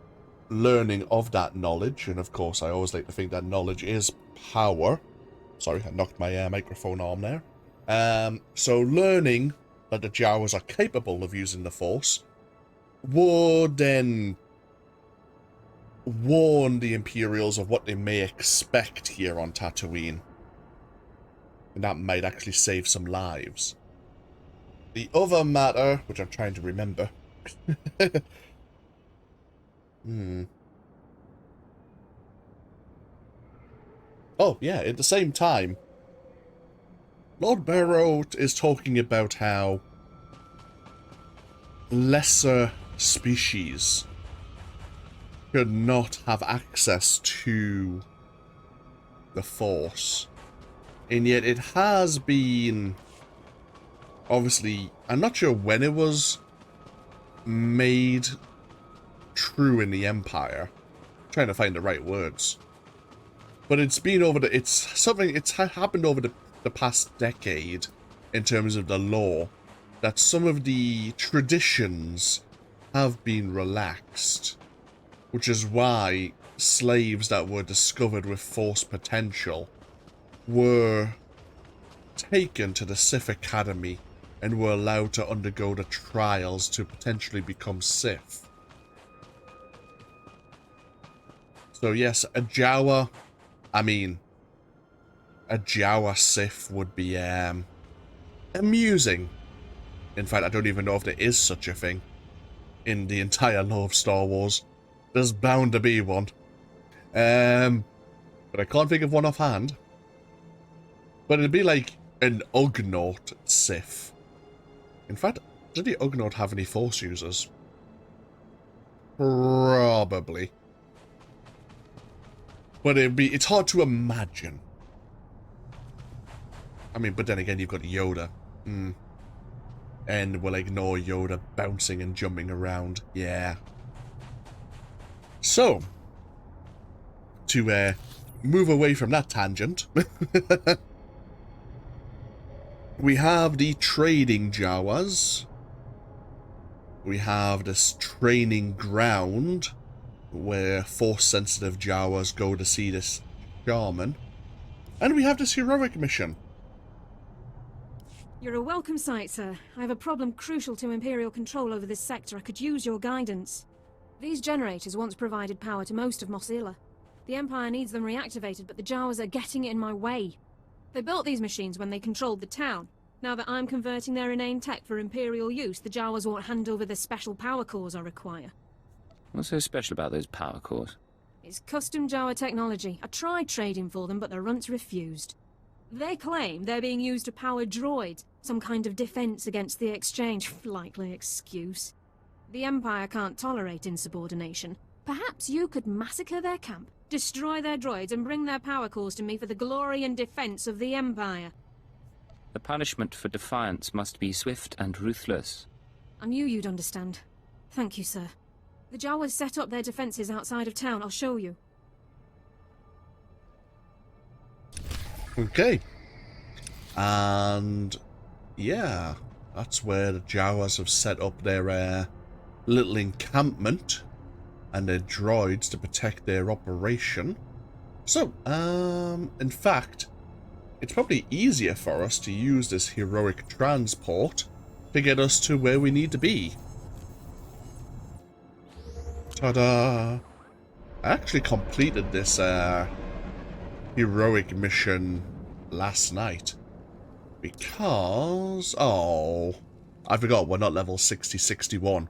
learning of that knowledge, and of course I always like to think that knowledge is power. Sorry, I knocked my microphone arm there. So learning that the Jawas are capable of using the Force would then warn the Imperials of what they may expect here on Tatooine. And that might actually save some lives. The other matter, which I'm trying to remember. Oh, yeah, at the same time, Lord Barrow is talking about how lesser species could not have access to the Force. And yet it has been, obviously, I'm not sure when it was made true in the Empire. I'm trying to find the right words. But it's been over the, it's happened over the past decade in terms of the law, that some of the traditions have been relaxed, which is why slaves that were discovered with Force potential were taken to the Sith Academy and were allowed to undergo the trials to potentially become Sith. So yes, a Jawa Sith would be amusing. In fact, I don't even know if there is such a thing in the entire lore of Star Wars. There's bound to be one. But I can't think of one offhand. But it'd be like an Ugnaught Sith. In fact, did the Ugnaught have any Force users? Probably. But it's hard to imagine. I mean, but then again, you've got Yoda. And we'll ignore Yoda bouncing and jumping around. Yeah. So, to move away from that tangent, we have the trading Jawas. We have this training ground where Force-sensitive Jawas go to see this shaman. And we have this heroic mission. You're a welcome sight, sir. I have a problem crucial to Imperial control over this sector. I could use your guidance. These generators once provided power to most of Mos Ila. The Empire needs them reactivated, but the Jawas are getting in my way. They built these machines when they controlled the town. Now that I'm converting their inane tech for Imperial use, the Jawas won't hand over the special power cores I require. What's so special about those power cores? It's custom Jawa technology. I tried trading for them, but the runts refused. They claim they're being used to power droids, some kind of defense against the exchange. Likely excuse. The Empire can't tolerate insubordination. Perhaps you could massacre their camp, destroy their droids, and bring their power cores to me for the glory and defense of the Empire. The punishment for defiance must be swift and ruthless. I knew you'd understand. Thank you, sir. The Jawas set up their defenses outside of town. I'll show you. Okay. And yeah, that's where the Jawas have set up their little encampment and their droids to protect their operation. So, in fact, it's probably easier for us to use this heroic transport to get us to where we need to be. Ta-da! I actually completed this heroic mission last night because, oh, I forgot we're not level 60-61.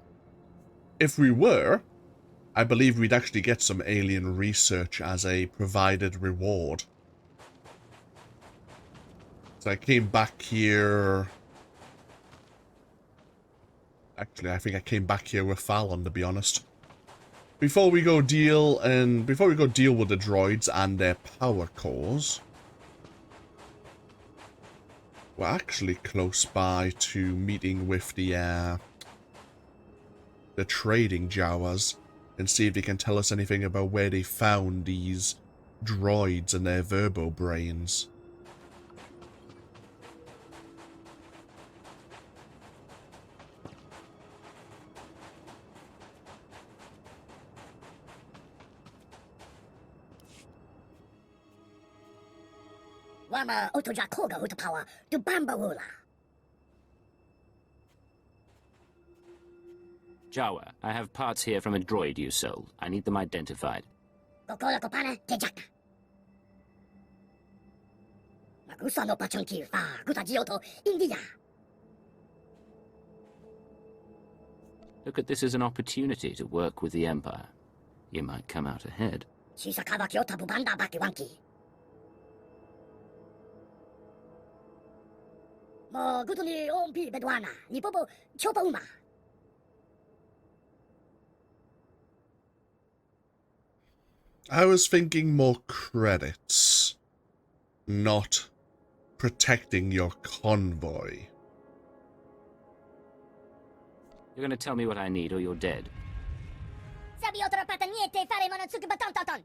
If we were, I believe we'd actually get some alien research as a provided reward. So I came back here. Actually, I think I came back here with Fallon, to be honest. Before we go deal with the droids and their power cores, we're actually close by to meeting with the trading Jawas and see if they can tell us anything about where they found these droids and their verbo brains. Wama Otoja Koga with the power to Bambawula. Jawa, I have parts here from a droid you sold. I need them identified. Kokola Kopana Tejaka. Magusa no Pachanki Fa Gutagioto India. Look at this as an opportunity to work with the Empire. You might come out ahead. Shisakawa Kyota Bubanda Bakiwanki. Mo Gutuni Ompi Bedwana, Nipopo Chopa Uma. I was thinking more credits, not protecting your convoy. You're going to tell me what I need or you're dead. Sabiotra Pataniete Fare Monotsuki Batantaton.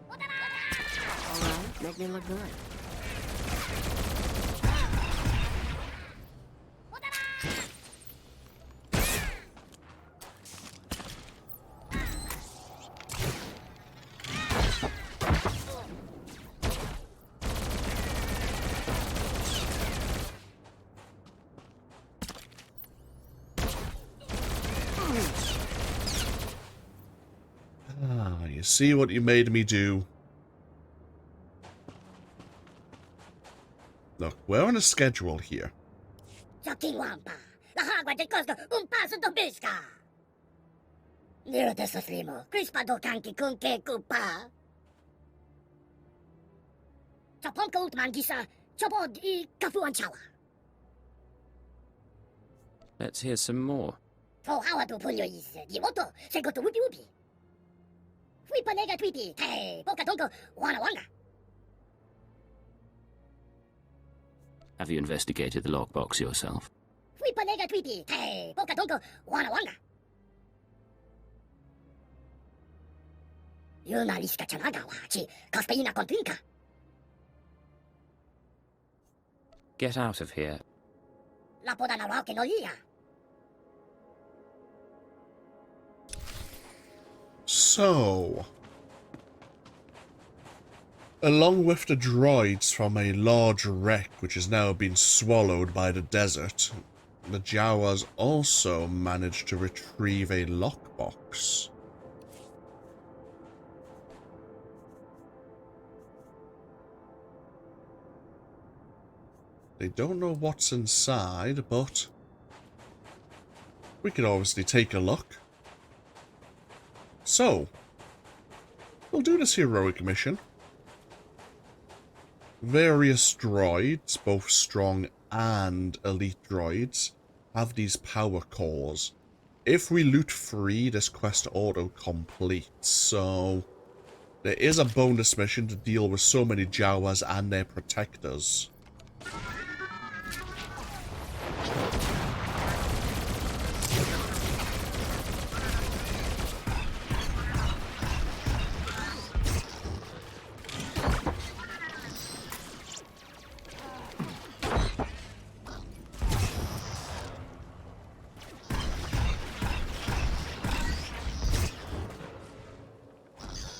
Alright, make me look good. Ah, you see what you made me do? Look, we're on a schedule here. Wampa. La Hagua de Costa Paso do Bisca. Nero de Soslimo, Crispa do Kanki Kunke Kupa. Chaponka Utmangisa, Chapod I Kafuanchawa. Let's hear some more. For how to pull your is, Dimoto, Seko to Whoopie Whoopie. Flipanega Tweety, hey, Pokatonko, Wana Wanga. Have you investigated the lockbox yourself? Flipanega Tweety, hey, Pokatonko, Wana Wanga. Yuna Liska Chanagawa, Chi, Caspeina Contrinka. Get out of here. La Podana Rock in Olia. So, along with the droids from a large wreck which has now been swallowed by the desert, the Jawas also managed to retrieve a lockbox. They don't know what's inside, but we could obviously take a look. So, we'll do this heroic mission. Various droids, both strong and elite droids, have these power cores. If we loot free, this quest auto-completes, so there is a bonus mission to deal with so many Jawas and their protectors.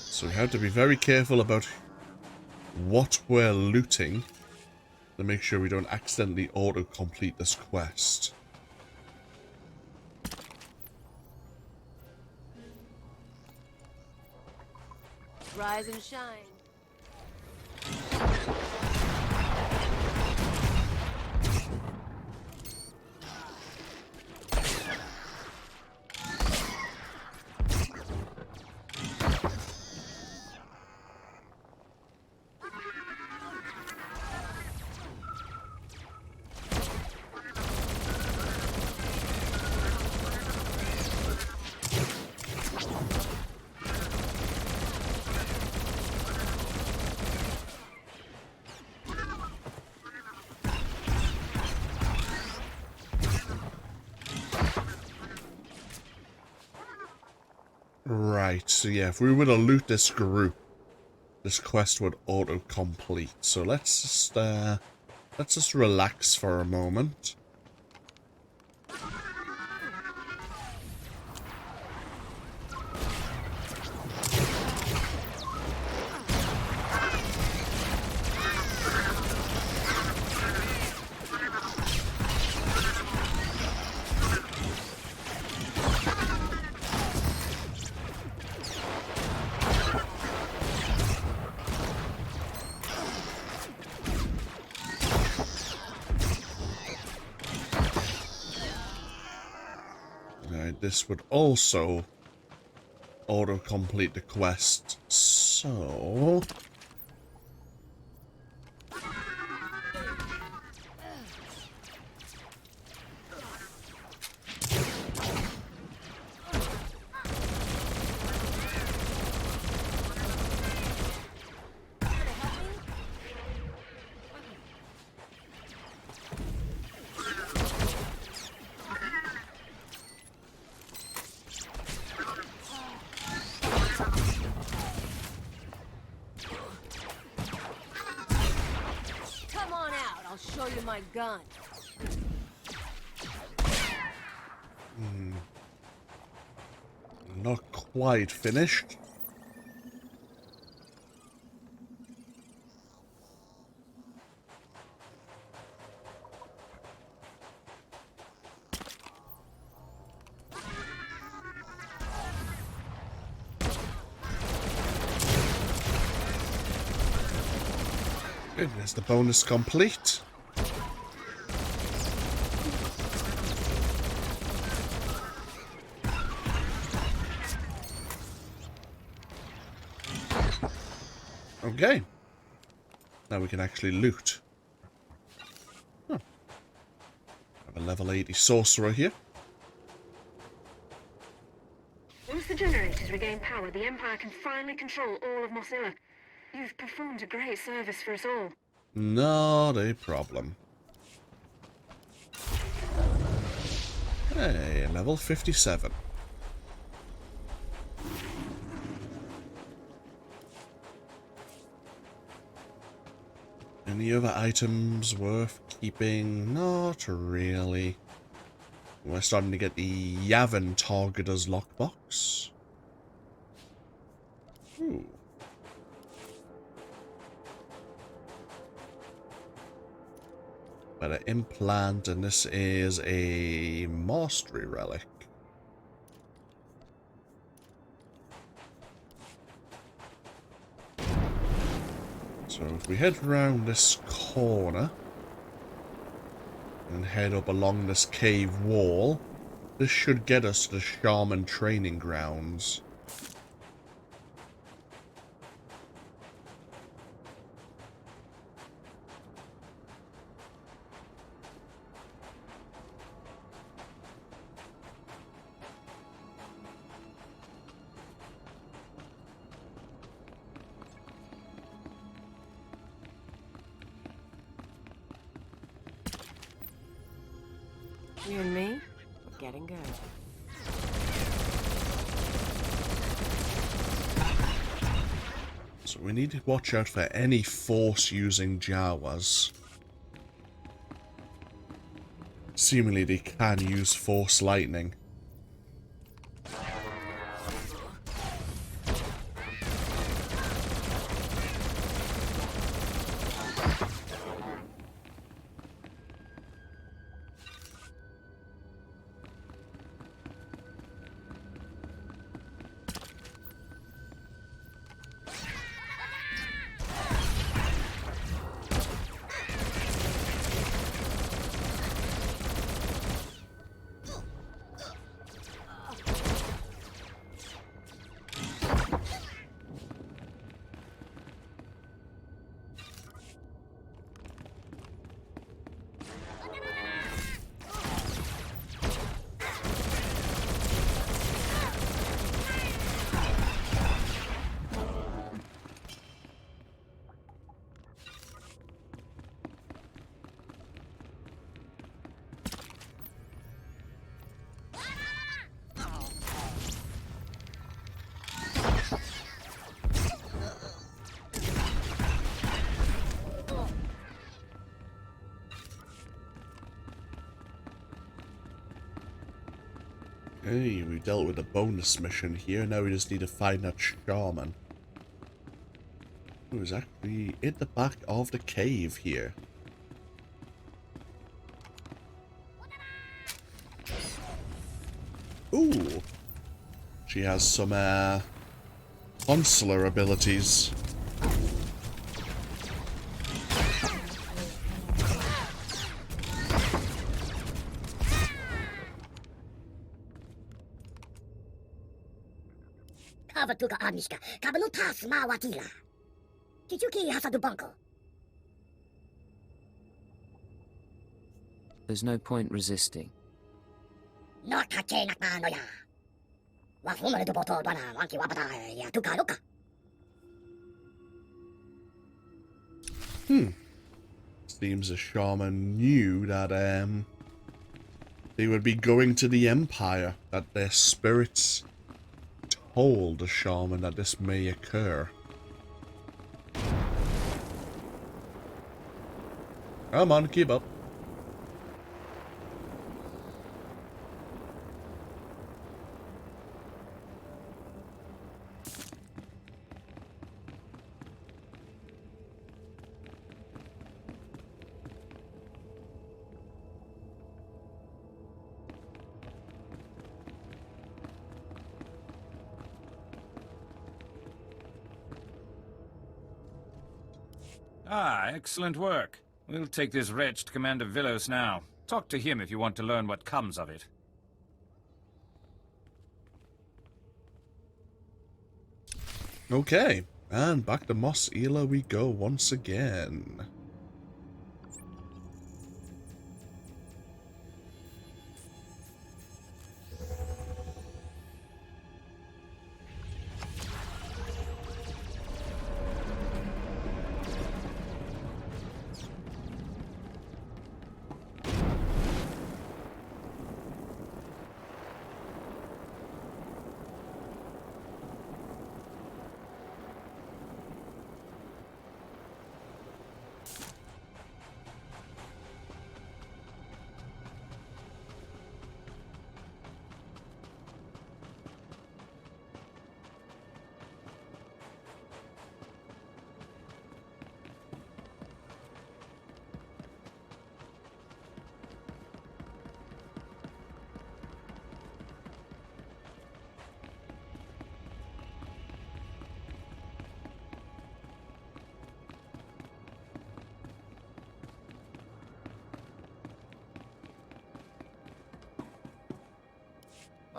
So we have to be very careful about what we're looting to make sure we don't accidentally auto-complete this quest. Rise and shine. Right, so yeah, if we were to loot this group, this quest would auto-complete. So let's just relax for a moment. figured this would also auto-complete the quest. So... Come on out, I'll show you my gun. Not quite finished. Goodness, the bonus complete. Okay. Now we can actually loot. Huh. Have a level 80 sorcerer here. Once the generators regain power, the Empire can finally control all of Mos Ila. You've performed a great service for us all. Not a problem. Hey, level 57. Any other items worth keeping? Not really. We're starting to get the Yavin Targeter's lockbox. Ooh. But an implant, and this is a mastery relic. So if we head around this corner and head up along this cave wall, this should get us to the Shaman training grounds. You and me, we're getting good. So we need to watch out for any force-using Jawas. Seemingly they can use force lightning. Hey, we dealt with a bonus mission here, now we just need to find that shaman. Who is actually in the back of the cave here. Ooh! She has some, consular abilities. Havatuka Amishka, Kabanutas Mawatila. Kichuki Hasadu Banko. There's no point resisting. Not Hake Nakanoya. Wafuma to Boto Dona, Wanki Wabata, Yatuka. Seems the shaman knew that they would be going to the Empire, that their spirits told the shaman that this may occur. Come on, keep up. Ah, excellent work. We'll take this wretch to Commander Villos now. Talk to him if you want to learn what comes of it. Okay, and back to Mos Ila we go once again.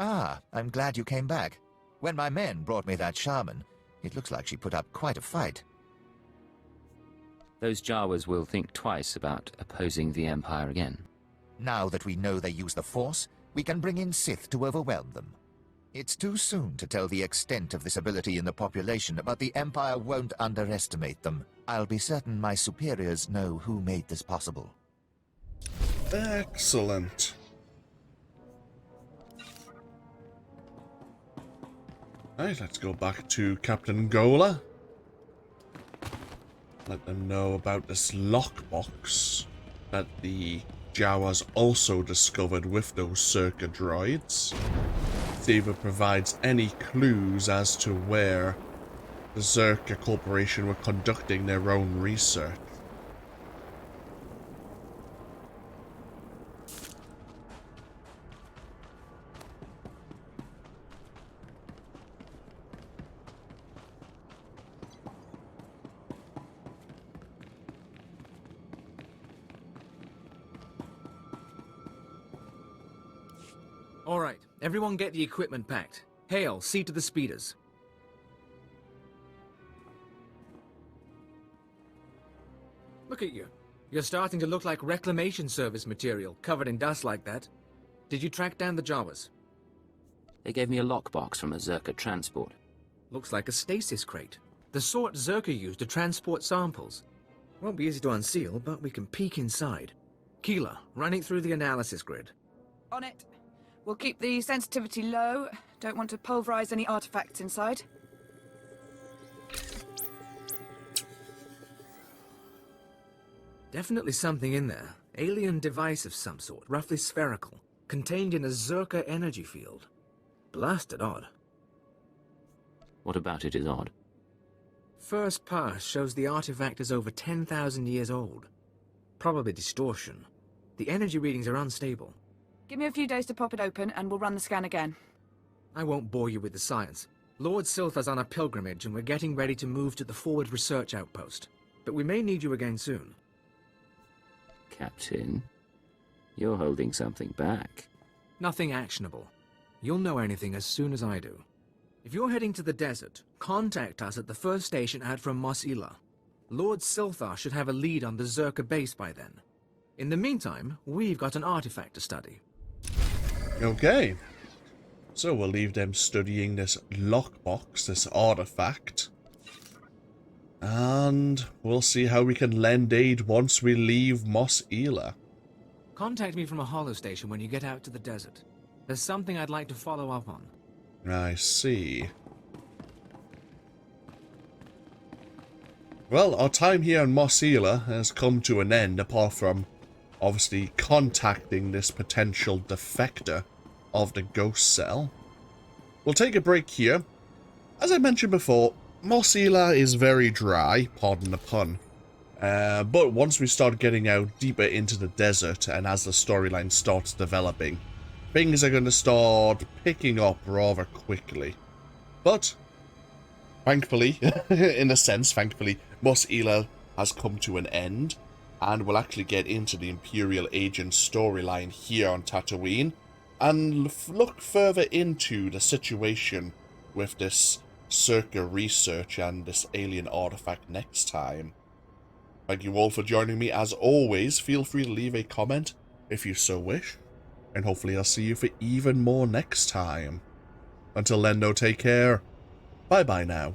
Ah, I'm glad you came back. When my men brought me that shaman, it looks like she put up quite a fight. Those Jawas will think twice about opposing the Empire again. Now that we know they use the Force, we can bring in Sith to overwhelm them. It's too soon to tell the extent of this ability in the population, but the Empire won't underestimate them. I'll be certain my superiors know who made this possible. Excellent. Right, let's go back to Captain Gola. Let them know about this lockbox that the Jawas also discovered with those Circa droids. See if it provides any clues as to where the Zerka Corporation were conducting their own research. All right, everyone get the equipment packed. Hale, see to the speeders. Look at you. You're starting to look like reclamation service material, covered in dust like that. Did you track down the Jawas? They gave me a lockbox from a Zerka transport. Looks like a stasis crate. The sort Zerka used to transport samples. Won't be easy to unseal, but we can peek inside. Keela, run it through the analysis grid. On it. We'll keep the sensitivity low. Don't want to pulverize any artifacts inside. Definitely something in there. Alien device of some sort, roughly spherical, contained in a Zerka energy field. Blasted odd. What about it is odd? First pass shows the artifact is over 10,000 years old. Probably distortion. The energy readings are unstable. Give me a few days to pop it open, and we'll run the scan again. I won't bore you with the science. Lord Silthar's on a pilgrimage, and we're getting ready to move to the forward research outpost. But we may need you again soon. Captain, you're holding something back. Nothing actionable. You'll know anything as soon as I do. If you're heading to the desert, contact us at the first station out from Mos Ila. Lord SWTOR should have a lead on the Zerka base by then. In the meantime, we've got an artifact to study. Okay. So we'll leave them studying this lockbox, this artifact. And we'll see how we can lend aid once we leave Mos Ila. Contact me from a holo station when you get out to the desert. There's something I'd like to follow up on. I see. Well, our time here in Mos Ila has come to an end, apart from obviously contacting this potential defector of the ghost cell. We'll take a break here. As I mentioned before, Mos Ila is very dry, pardon the pun. But once we start getting out deeper into the desert and as the storyline starts developing, things are going to start picking up rather quickly. But, thankfully, in a sense, thankfully, Mos Ila has come to an end, and we'll actually get into the Imperial Agent storyline here on Tatooine, and look further into the situation with this Zerka research and this alien artifact next time. Thank you all for joining me. As always, feel free to leave a comment if you so wish, and hopefully I'll see you for even more next time. Until then, though, take care. Bye-bye now.